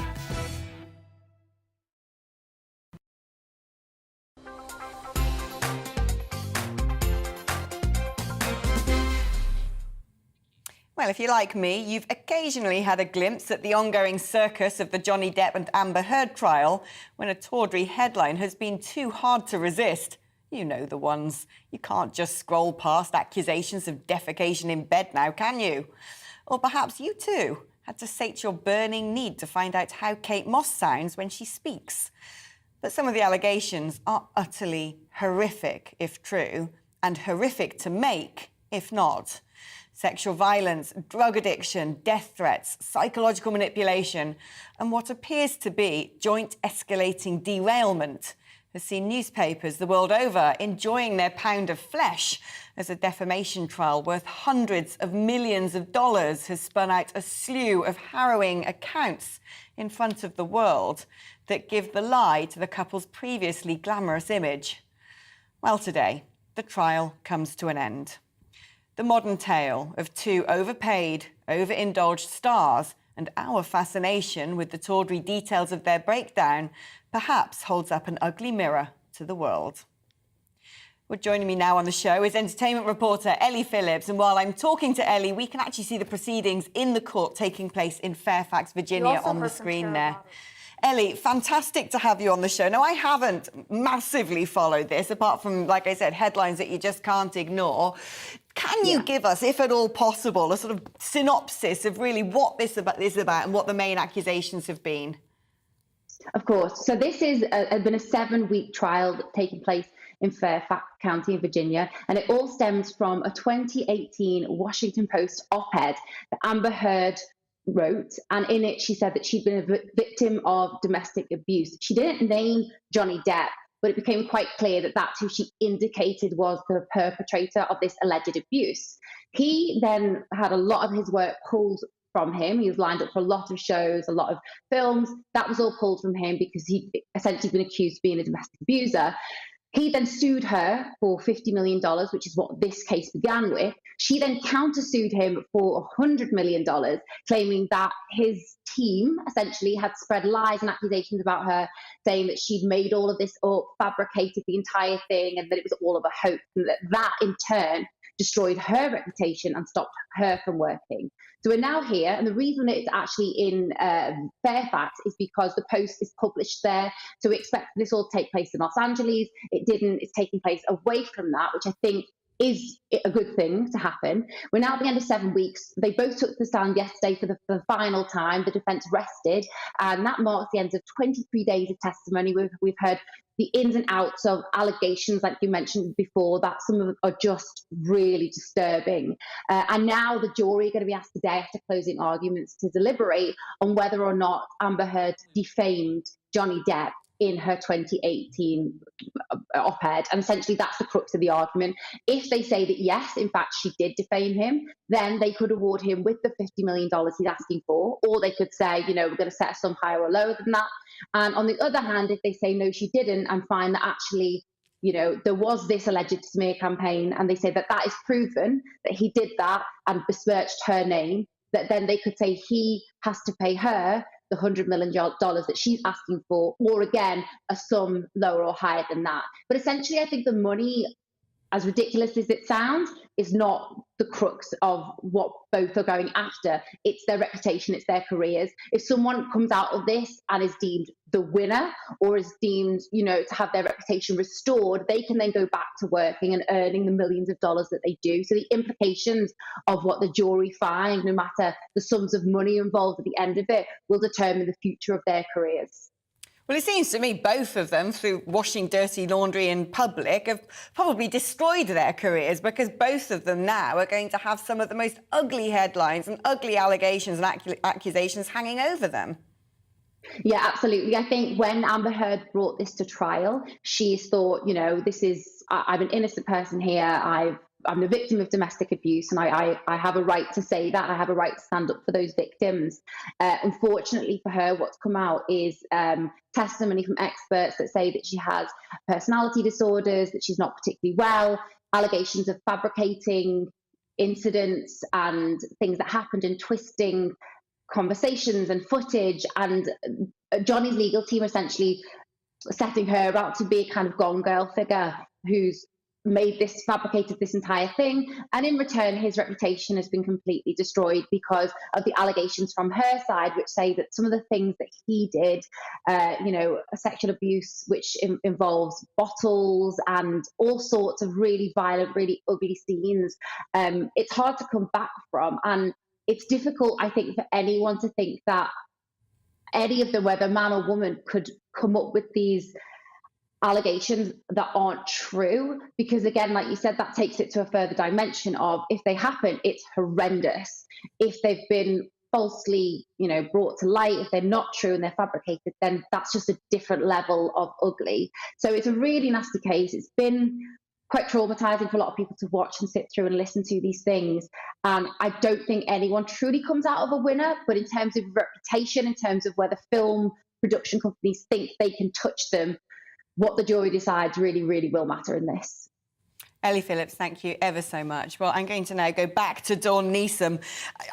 Well, if you're like me, you've occasionally had a glimpse at the ongoing circus of the Johnny Depp and Amber Heard trial when a tawdry headline has been too hard to resist. You know the ones. You can't just scroll past accusations of defecation in bed now, can you? Or perhaps you too had to sate your burning need to find out how Kate Moss sounds when she speaks. But some of the allegations are utterly horrific, if true, and horrific to make, if not. Sexual violence, drug addiction, death threats, psychological manipulation, and what appears to be joint escalating derailment has seen newspapers the world over enjoying their pound of flesh as a defamation trial worth hundreds of millions of dollars has spun out a slew of harrowing accounts in front of the world that give the lie to the couple's previously glamorous image. Well, today, the trial comes to an end. The modern tale of two overpaid, overindulged stars and our fascination with the tawdry details of their breakdown perhaps holds up an ugly mirror to the world. Well, joining me now on the show is entertainment reporter Ellie Phillips. And while I'm talking to Ellie, we can actually see the proceedings in the court taking place in Fairfax, Virginia on the screen there. Ellie, fantastic to have you on the show. Now, I haven't massively followed this, apart from, like I said, headlines that you just can't ignore. Can you give us, if at all possible, a sort of synopsis of really what this is about and what the main accusations have been? Of course. So this has been a 7-week trial taking place in Fairfax County in Virginia, and it all stems from a 2018 Washington Post op-ed that Amber Heard wrote, and in it she said that she'd been a victim of domestic abuse. She didn't name Johnny Depp, but it became quite clear that that's who she indicated was the perpetrator of this alleged abuse. He then had a lot of his work pulled from him. He was lined up for a lot of shows, a lot of films. That was all pulled from him because he'd essentially been accused of being a domestic abuser. He then sued her for $50 million, which is what this case began with. She then countersued him for $100 million, claiming that his team essentially had spread lies and accusations about her, saying that she'd made all of this up, fabricated the entire thing, and that it was all of a hoax, and that in turn destroyed her reputation and stopped her from working. So we're now here, and the reason it's actually in Fairfax is because the Post is published there. So we expect this all to take place in Los Angeles. It didn't. It's taking place away from that, which I think is a good thing to happen. We're now at the end of 7 weeks. They both took the stand yesterday for the final time. The defence rested, and that marks the end of 23 days of testimony. We've heard the ins and outs of allegations, like you mentioned before, that some of them are just really disturbing. And now the jury are going to be asked today after closing arguments to deliberate on whether or not Amber Heard defamed Johnny Depp in her 2018 op-ed. And essentially that's the crux of the argument. If they say that yes, in fact, she did defame him, then they could award him with the $50 million he's asking for, or they could say, you know, we're going to set a sum higher or lower than that. And on the other hand, if they say no, she didn't, and find that actually, you know, there was this alleged smear campaign, and they say that that is proven, that he did that and besmirched her name, that then they could say he has to pay her the $100 million that she's asking for, or again, a sum lower or higher than that. But essentially, I think the money, as ridiculous as it sounds, is not the crux of what both are going after. It's their reputation, it's their careers. If someone comes out of this and is deemed the winner, or is deemed, you know, to have their reputation restored, they can then go back to working and earning the millions of dollars that they do. So the implications of what the jury find, no matter the sums of money involved at the end of it, will determine the future of their careers. Well, it seems to me both of them, through washing dirty laundry in public, have probably destroyed their careers, because both of them now are going to have some of the most ugly headlines and ugly allegations and accusations hanging over them. Yeah, absolutely. I think when Amber Heard brought this to trial, she thought, you know, I'm an innocent person here. I'm the victim of domestic abuse, and I have a right to say that. I have a right to stand up for those victims. Unfortunately for her, what's come out is testimony from experts that say that she has personality disorders, that she's not particularly well, allegations of fabricating incidents and things that happened, and twisting conversations and footage. And Johnny's legal team essentially setting her out to be a kind of Gone Girl figure who's fabricated this entire thing, and in return his reputation has been completely destroyed because of the allegations from her side, which say that some of the things that he did, you know, sexual abuse which involves bottles and all sorts of really violent, really ugly scenes, it's hard to come back from. And it's difficult, I think, for anyone to think that any of them, whether man or woman, could come up with these allegations that aren't true, because again, like you said, that takes it to a further dimension of, if they happen, it's horrendous. If they've been falsely, brought to light, if they're not true and they're fabricated, then that's just a different level of ugly. So it's a really nasty case. It's been quite traumatizing for a lot of people to watch and sit through and listen to these things. And I don't think anyone truly comes out of a winner, but in terms of reputation, in terms of whether film production companies think they can touch them, what the jury decides really, really will matter in this. Ellie Phillips, thank you ever so much. Well, I'm going to now go back to Dawn Neeson.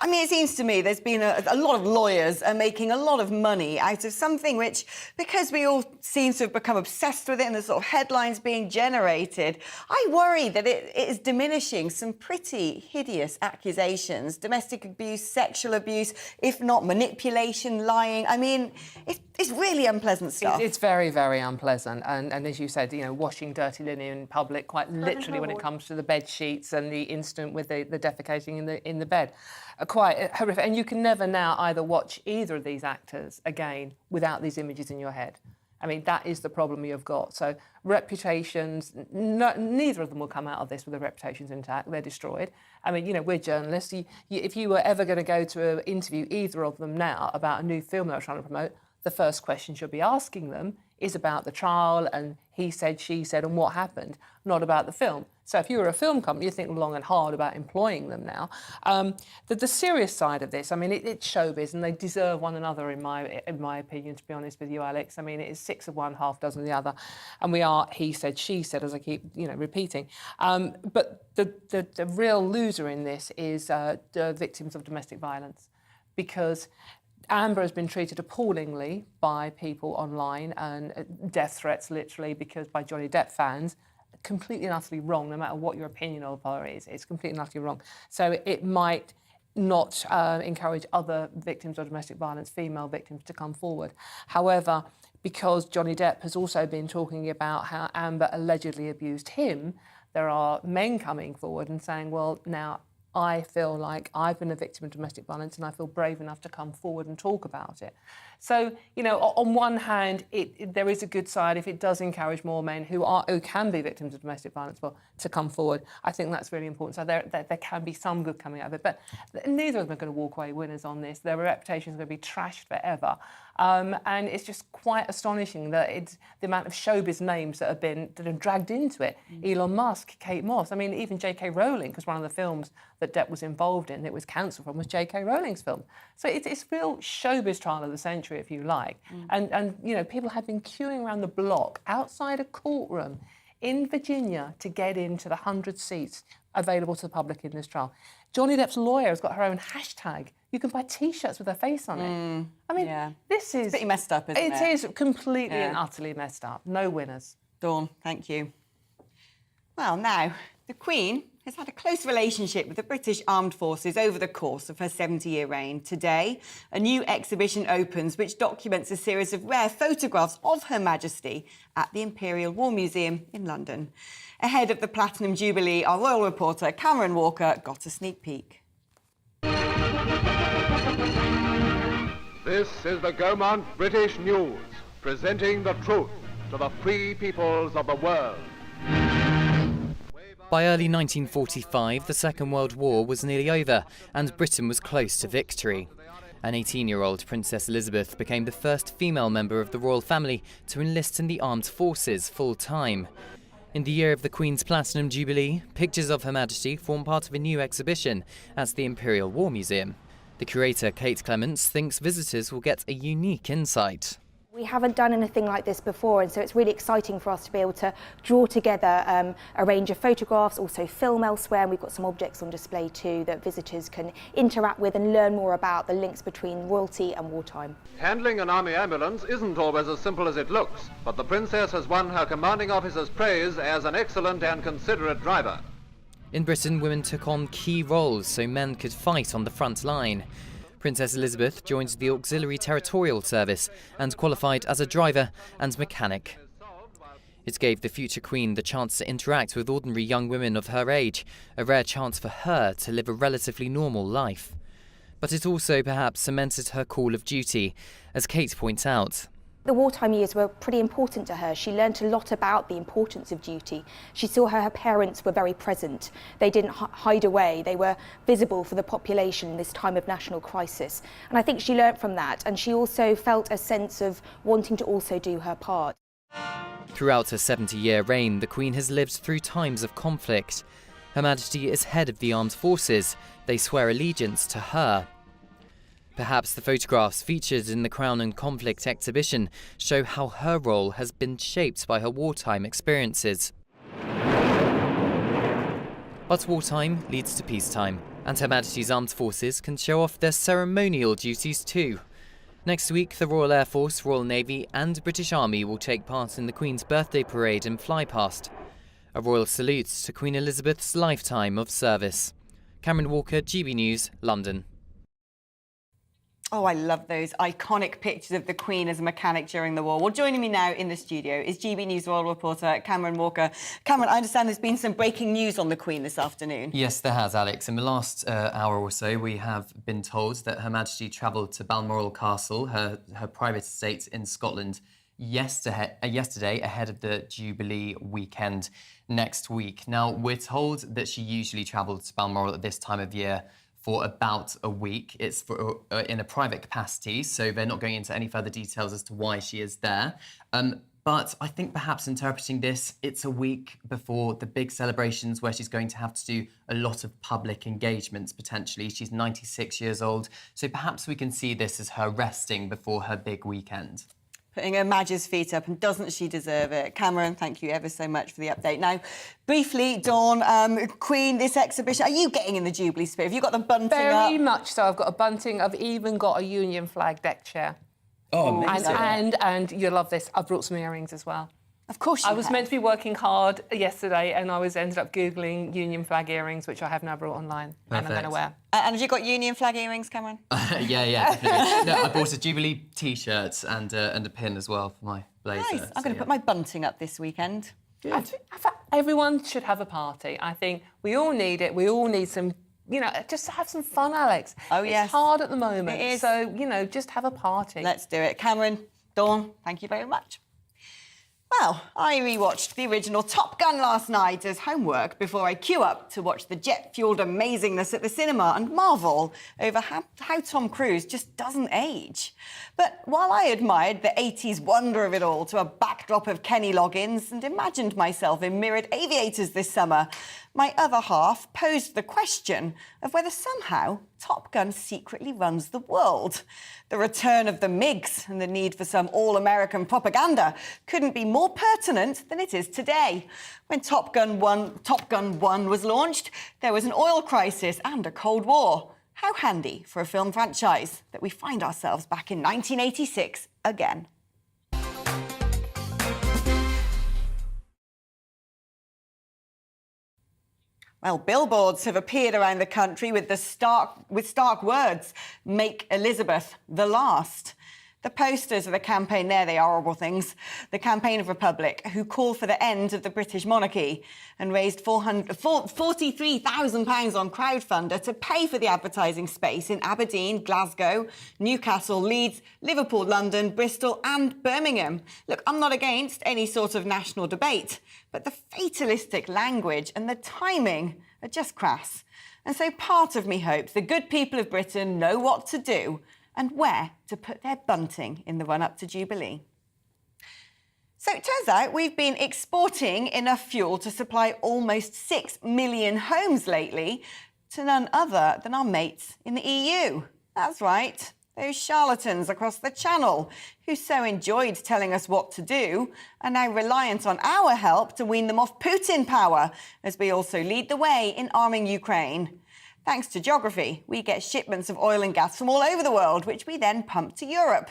I mean, it seems to me there's been a lot of lawyers are making a lot of money out of something which, because we all seem to have become obsessed with it and the sort of headlines being generated, I worry that it is diminishing some pretty hideous accusations, domestic abuse, sexual abuse, if not manipulation, lying. I mean, it's really unpleasant stuff. It's very, very unpleasant. And as you said, washing dirty linen in public, quite literally when it comes to the bed sheets and the incident with the defecating in the bed. Quite horrific. And you can never now either watch either of these actors again without these images in your head. I mean, that is the problem you've got. So reputations, neither of them will come out of this with their reputations intact. They're destroyed. I mean, we're journalists. If you were ever going to go to interview either of them now about a new film they're trying to promote, the first question you'll be asking them is about the trial and he said, she said, and what happened, not about the film. So if you were a film company, you think long and hard about employing them now. The serious side of this, I mean, it's showbiz and they deserve one another, in my opinion, to be honest with you, Alex. I mean, it is 6 of one, half dozen of the other. And we are he said, she said, as I keep, repeating. But the real loser in this is the victims of domestic violence, because Amber has been treated appallingly by people online, and death threats literally, because by Johnny Depp fans, completely and utterly wrong, no matter what your opinion of her is. It's completely and utterly wrong. So it might not encourage other victims of domestic violence, female victims, to come forward. However, because Johnny Depp has also been talking about how Amber allegedly abused him, there are men coming forward and saying, well, now, I feel like I've been a victim of domestic violence and I feel brave enough to come forward and talk about it. So, on one hand, there is a good side if it does encourage more men who can be victims of domestic violence to come forward. I think that's really important. So there can be some good coming out of it. But neither of them are going to walk away winners on this. Their reputations are going to be trashed forever. And it's just quite astonishing that it's the amount of showbiz names that are dragged into it. Elon Musk, Kate Moss. I mean, even J.K. Rowling, because one of the films that Depp was involved in, that was cancelled from, was J.K. Rowling's film. So it's real showbiz trial of the century, if you like. And people have been queuing around the block outside a courtroom in Virginia to get into the 100 seats available to the public in this trial. Johnny Depp's lawyer has got her own hashtag. You can buy T-shirts with her face on it. I mean, this is... It's pretty messed up, isn't it? It is completely and utterly messed up. No winners. Dawn, thank you. Well, now, the Queen has had a close relationship with the British Armed Forces over the course of her 70-year reign. Today, a new exhibition opens which documents a series of rare photographs of Her Majesty at the Imperial War Museum in London. Ahead of the Platinum Jubilee, our royal reporter Cameron Walker got a sneak peek. This is the Gaumont British News, presenting the truth to the free peoples of the world. By early 1945, the Second World War was nearly over and Britain was close to victory. An 18-year-old Princess Elizabeth became the first female member of the royal family to enlist in the armed forces full-time. In the year of the Queen's Platinum Jubilee, pictures of Her Majesty form part of a new exhibition at the Imperial War Museum. The curator, Kate Clements, thinks visitors will get a unique insight. We haven't done anything like this before, and so it's really exciting for us to be able to draw together a range of photographs, also film elsewhere, and we've got some objects on display too that visitors can interact with and learn more about the links between royalty and wartime. Handling an army ambulance isn't always as simple as it looks, but the Princess has won her commanding officer's praise as an excellent and considerate driver. In Britain, women took on key roles so men could fight on the front line. Princess Elizabeth joined the Auxiliary Territorial Service and qualified as a driver and mechanic. It gave the future Queen the chance to interact with ordinary young women of her age, a rare chance for her to live a relatively normal life. But it also perhaps cemented her call of duty, as Kate points out. The wartime years were pretty important to her. She learnt a lot about the importance of duty. She saw her parents were very present. They didn't hide away. They were visible for the population in this time of national crisis. And I think she learnt from that. And she also felt a sense of wanting to also do her part. Throughout her 70-year reign, the Queen has lived through times of conflict. Her Majesty is head of the armed forces. They swear allegiance to her. Perhaps the photographs featured in the Crown and Conflict exhibition show how her role has been shaped by her wartime experiences. But wartime leads to peacetime, and Her Majesty's armed forces can show off their ceremonial duties too. Next week, the Royal Air Force, Royal Navy and British Army will take part in the Queen's birthday parade and flypast. A royal salute to Queen Elizabeth's lifetime of service. Cameron Walker, GB News, London. Oh, I love those iconic pictures of the Queen as a mechanic during the war. Well, joining me now in the studio is GB News royal reporter Cameron Walker. Cameron, I understand there's been some breaking news on the Queen this afternoon. Yes, there has, Alex. In the last hour or so, we have been told that Her Majesty travelled to Balmoral Castle, her private estate in Scotland, yesterday ahead of the Jubilee weekend next week. Now, we're told that she usually travels to Balmoral at this time of year for about a week. It's in a private capacity, so they're not going into any further details as to why she is there. But I think perhaps interpreting this, it's a week before the big celebrations where she's going to have to do a lot of public engagements, potentially. She's 96 years old, so perhaps we can see this as her resting before her big weekend. Putting her Madge's feet up, and doesn't she deserve it? Cameron, thank you ever so much for the update. Now, briefly, Dawn, Queen, this exhibition, are you getting in the Jubilee spirit? Have you got the bunting up? Very much so. I've got a bunting. I've even got a Union flag deck chair. Oh, amazing. And you'll love this. I've brought some earrings as well. Of course you I was meant to be working hard yesterday and I ended up Googling Union flag earrings, which I have now brought online. Perfect. And I'm going to wear. And have you got Union flag earrings, Cameron? Yeah, definitely. No, I bought a Jubilee T-shirt and a pin as well for my blazer. Nice. I'm going to put my bunting up this weekend. I think everyone should have a party. I think we all need it. We all need some, just to have some fun, Alex. Oh, yes. It's hard at the moment. It is. So, just have a party. Let's do it. Cameron, Dawn, thank you very much. Well, I rewatched the original Top Gun last night as homework before I queue up to watch the jet-fueled amazingness at the cinema and marvel over how Tom Cruise just doesn't age. But while I admired the 80s wonder of it all to a backdrop of Kenny Loggins and imagined myself in mirrored aviators this summer, my other half posed the question of whether somehow Top Gun secretly runs the world. The return of the MiGs and the need for some all-American propaganda couldn't be more pertinent than it is today. When Top Gun 1 was launched, there was an oil crisis and a Cold War. How handy for a film franchise that we find ourselves back in 1986 again. Well, billboards have appeared around the country with stark words, "Make Elizabeth the last." The posters of the campaign there, they are horrible things. The Campaign of Republic, who call for the end of the British monarchy and raised £43,000 on crowdfunder to pay for the advertising space in Aberdeen, Glasgow, Newcastle, Leeds, Liverpool, London, Bristol and Birmingham. Look, I'm not against any sort of national debate, but the fatalistic language and the timing are just crass. And so part of me hopes the good people of Britain know what to do and where to put their bunting in the run-up to Jubilee. So it turns out we've been exporting enough fuel to supply almost 6 million homes lately to none other than our mates in the EU. That's right, those charlatans across the channel who so enjoyed telling us what to do are now reliant on our help to wean them off Putin power as we also lead the way in arming Ukraine. Thanks to geography, we get shipments of oil and gas from all over the world, which we then pump to Europe.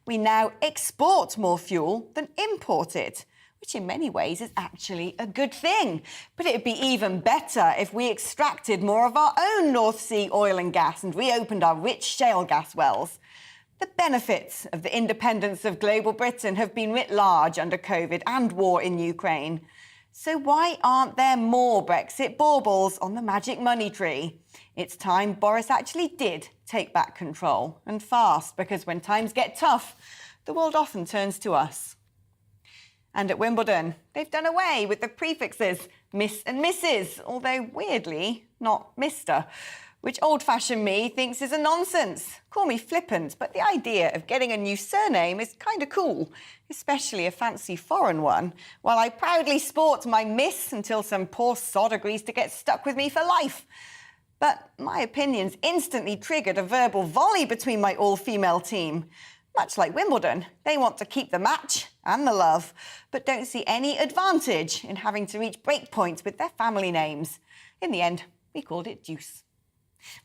We now export more fuel than import it, which in many ways is actually a good thing. But it would be even better if we extracted more of our own North Sea oil and gas and reopened our rich shale gas wells. The benefits of the independence of global Britain have been writ large under COVID and war in Ukraine. So why aren't there more Brexit baubles on the magic money tree? It's time Boris actually did take back control, and fast, because when times get tough, the world often turns to us. And at Wimbledon, they've done away with the prefixes Miss and Mrs, although weirdly, not Mr, which old-fashioned me thinks is a nonsense. Call me flippant, but the idea of getting a new surname is kind of cool, especially a fancy foreign one, while I proudly sport my Miss until some poor sod agrees to get stuck with me for life. But my opinions instantly triggered a verbal volley between my all-female team. Much like Wimbledon, they want to keep the match and the love, but don't see any advantage in having to reach breakpoints with their family names. In the end, we called it deuce.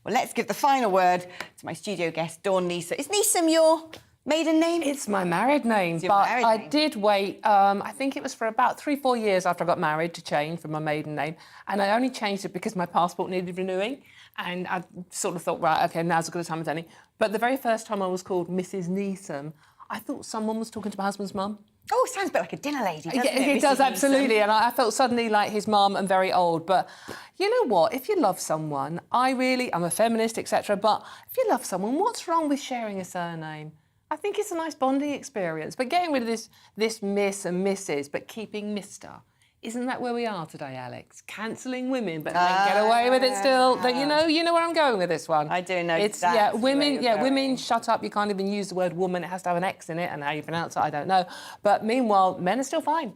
Well, let's give the final word to my studio guest, Dawn Neeson. Is Neeson your maiden name? It's my married name, but I did wait, I think it was for about 3-4 years after I got married to change from my maiden name, and I only changed it because my passport needed renewing, and I sort of thought, right, OK, now's as good a time as any. But the very first time I was called Mrs Neeson, I thought someone was talking to my husband's mum. Oh, sounds a bit like a dinner lady, doesn't it? It does, absolutely, and I felt suddenly like his mum and very old. But you know what? If you love someone, I'm a feminist, etc. But if you love someone, what's wrong with sharing a surname? I think it's a nice bonding experience. But getting rid of this Miss and Mrs, but keeping Mr. Isn't that where we are today, Alex? Cancelling women, but then get away with it still. But you know where I'm going with this one. I do know. It's women. Shut up. You can't even use the word woman. It has to have an X in it, and how you pronounce it, I don't know. But meanwhile, men are still fine.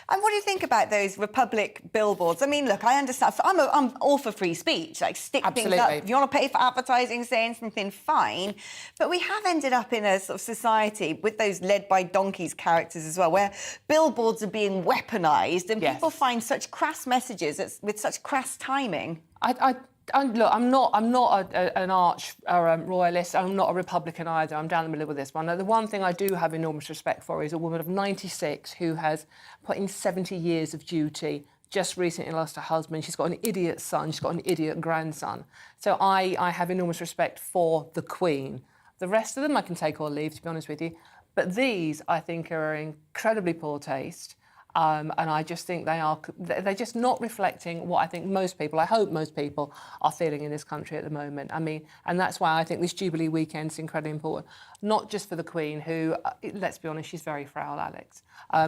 And what do you think about those Republic billboards? I mean, look, I understand. I'm all for free speech. Like, stick things up. If you want to pay for advertising, saying something, fine. But we have ended up in a sort of society with those led by donkeys characters as well, where billboards are being weaponised and people find such crass messages with such crass timing. Look, I'm not an arch royalist. I'm not a Republican either. I'm down the middle with this one. Now, the one thing I do have enormous respect for is a woman of 96 who has put in 70 years of duty. Just recently lost her husband. She's got an idiot son. She's got an idiot grandson. So I have enormous respect for the Queen. The rest of them I can take or leave, to be honest with you. But these, I think, are in incredibly poor taste. And I just think they're just not reflecting what I think I hope most people are feeling in this country at the moment. I mean, and that's why I think this Jubilee weekend is incredibly important. Not just for the Queen, who, let's be honest, she's very frail, Alex.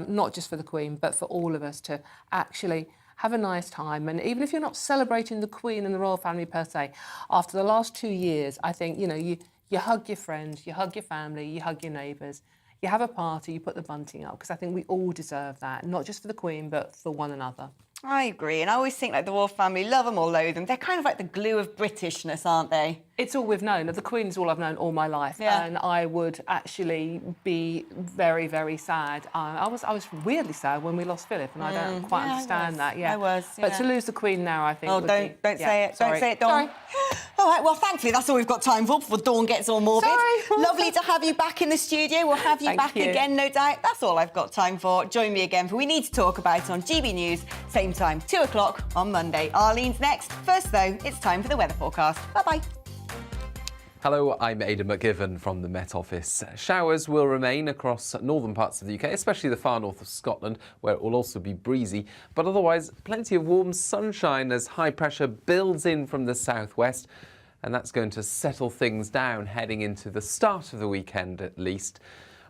Not just for the Queen, but for all of us to actually have a nice time. And even if you're not celebrating the Queen and the royal family per se, after the last 2 years, I think, you hug your friends, you hug your family, you hug your neighbours. You have a party, you put the bunting up, because I think we all deserve that, not just for the Queen, but for one another. I agree, and I always think, like, the royal family, love them or loathe them, they're kind of like the glue of Britishness, aren't they? It's all we've known. The Queen is all I've known all my life, and I would actually be very, very sad. I was weirdly sad when we lost Philip, and I don't quite understand that. Yeah, I was. But to lose the Queen now, I think. Oh, don't say it. Don't say it, Dawn. Sorry. All right. Well, thankfully, that's all we've got time for before Dawn gets all morbid. Sorry. Lovely to have you back in the studio. We'll have you back again, no doubt. That's all I've got time for. Join me again for We Need to Talk About on GB News, same time, 2 o'clock on Monday. Arlene's next. First, though, it's time for the weather forecast. Bye-bye. Hello, I'm Aidan McGivern from the Met Office. Showers will remain across northern parts of the UK, especially the far north of Scotland, where it will also be breezy, but otherwise plenty of warm sunshine as high pressure builds in from the southwest, and that's going to settle things down heading into the start of the weekend at least,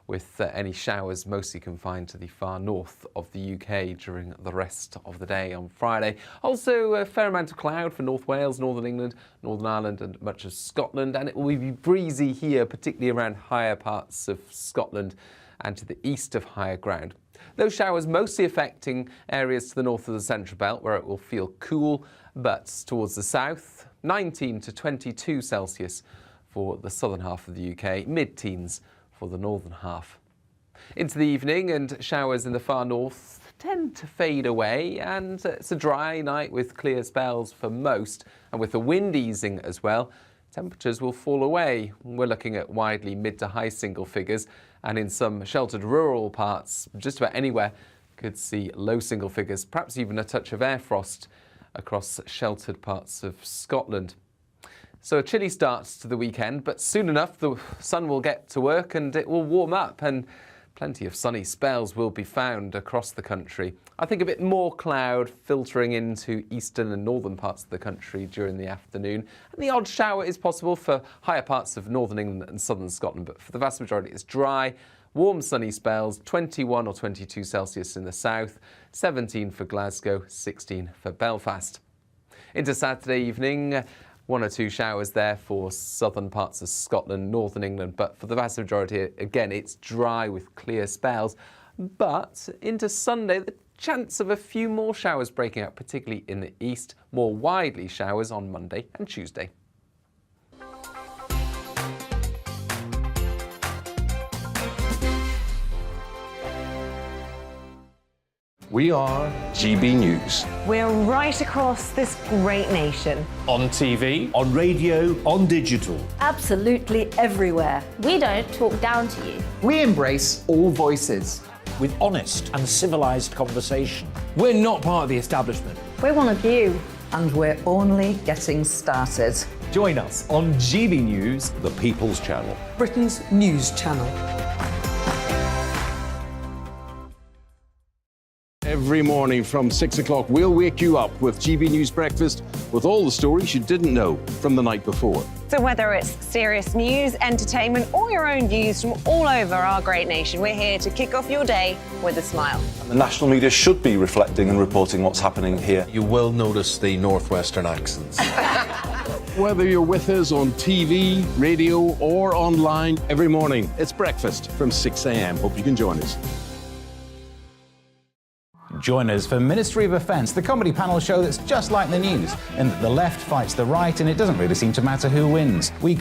with any showers mostly confined to the far north of the UK during the rest of the day on Friday. Also a fair amount of cloud for North Wales, Northern England, Northern Ireland and much of Scotland, and it will be breezy here, particularly around higher parts of Scotland and to the east of higher ground. Those showers mostly affecting areas to the north of the Central Belt, where it will feel cool, but towards the south, 19 to 22 Celsius for the southern half of the UK, mid-teens for the northern half. Into the evening, and showers in the far north tend to fade away, and it's a dry night with clear spells for most, and with the wind easing as well, temperatures will fall away. We're looking at widely mid to high single figures, and in some sheltered rural parts, just about anywhere, could see low single figures, perhaps even a touch of air frost across sheltered parts of Scotland. So a chilly start to the weekend, but soon enough the sun will get to work and it will warm up, and plenty of sunny spells will be found across the country. I think a bit more cloud filtering into eastern and northern parts of the country during the afternoon, and the odd shower is possible for higher parts of northern England and southern Scotland, but for the vast majority it's dry, Warm sunny spells, 21 or 22 Celsius in the south, 17 for Glasgow, 16 for Belfast. Into Saturday evening, 1 or 2 showers there for southern parts of Scotland, northern England, but for the vast majority, again, it's dry with clear spells. But into Sunday, the chance of a few more showers breaking out, particularly in the east, more widely showers on Monday and Tuesday. We are GB News. We're right across this great nation. On TV, on radio, on digital. Absolutely everywhere. We don't talk down to you. we embrace all voices. With honest and civilised conversation. We're not part of the establishment. We're one of you. And we're only getting started. Join us on GB News, The People's Channel. Britain's news channel. Every morning from 6 o'clock, we'll wake you up with GB News Breakfast with all the stories you didn't know from the night before. So whether it's serious news, entertainment, or your own views from all over our great nation, we're here to kick off your day with a smile. The national media should be reflecting and reporting what's happening here. You will notice the northwestern accents. Whether you're with us on TV, radio, or online, every morning, it's breakfast from 6 a.m. Hope you can join us. Join us for Ministry of Defence, the comedy panel show that's just like the news, in that the left fights the right and it doesn't really seem to matter who wins. We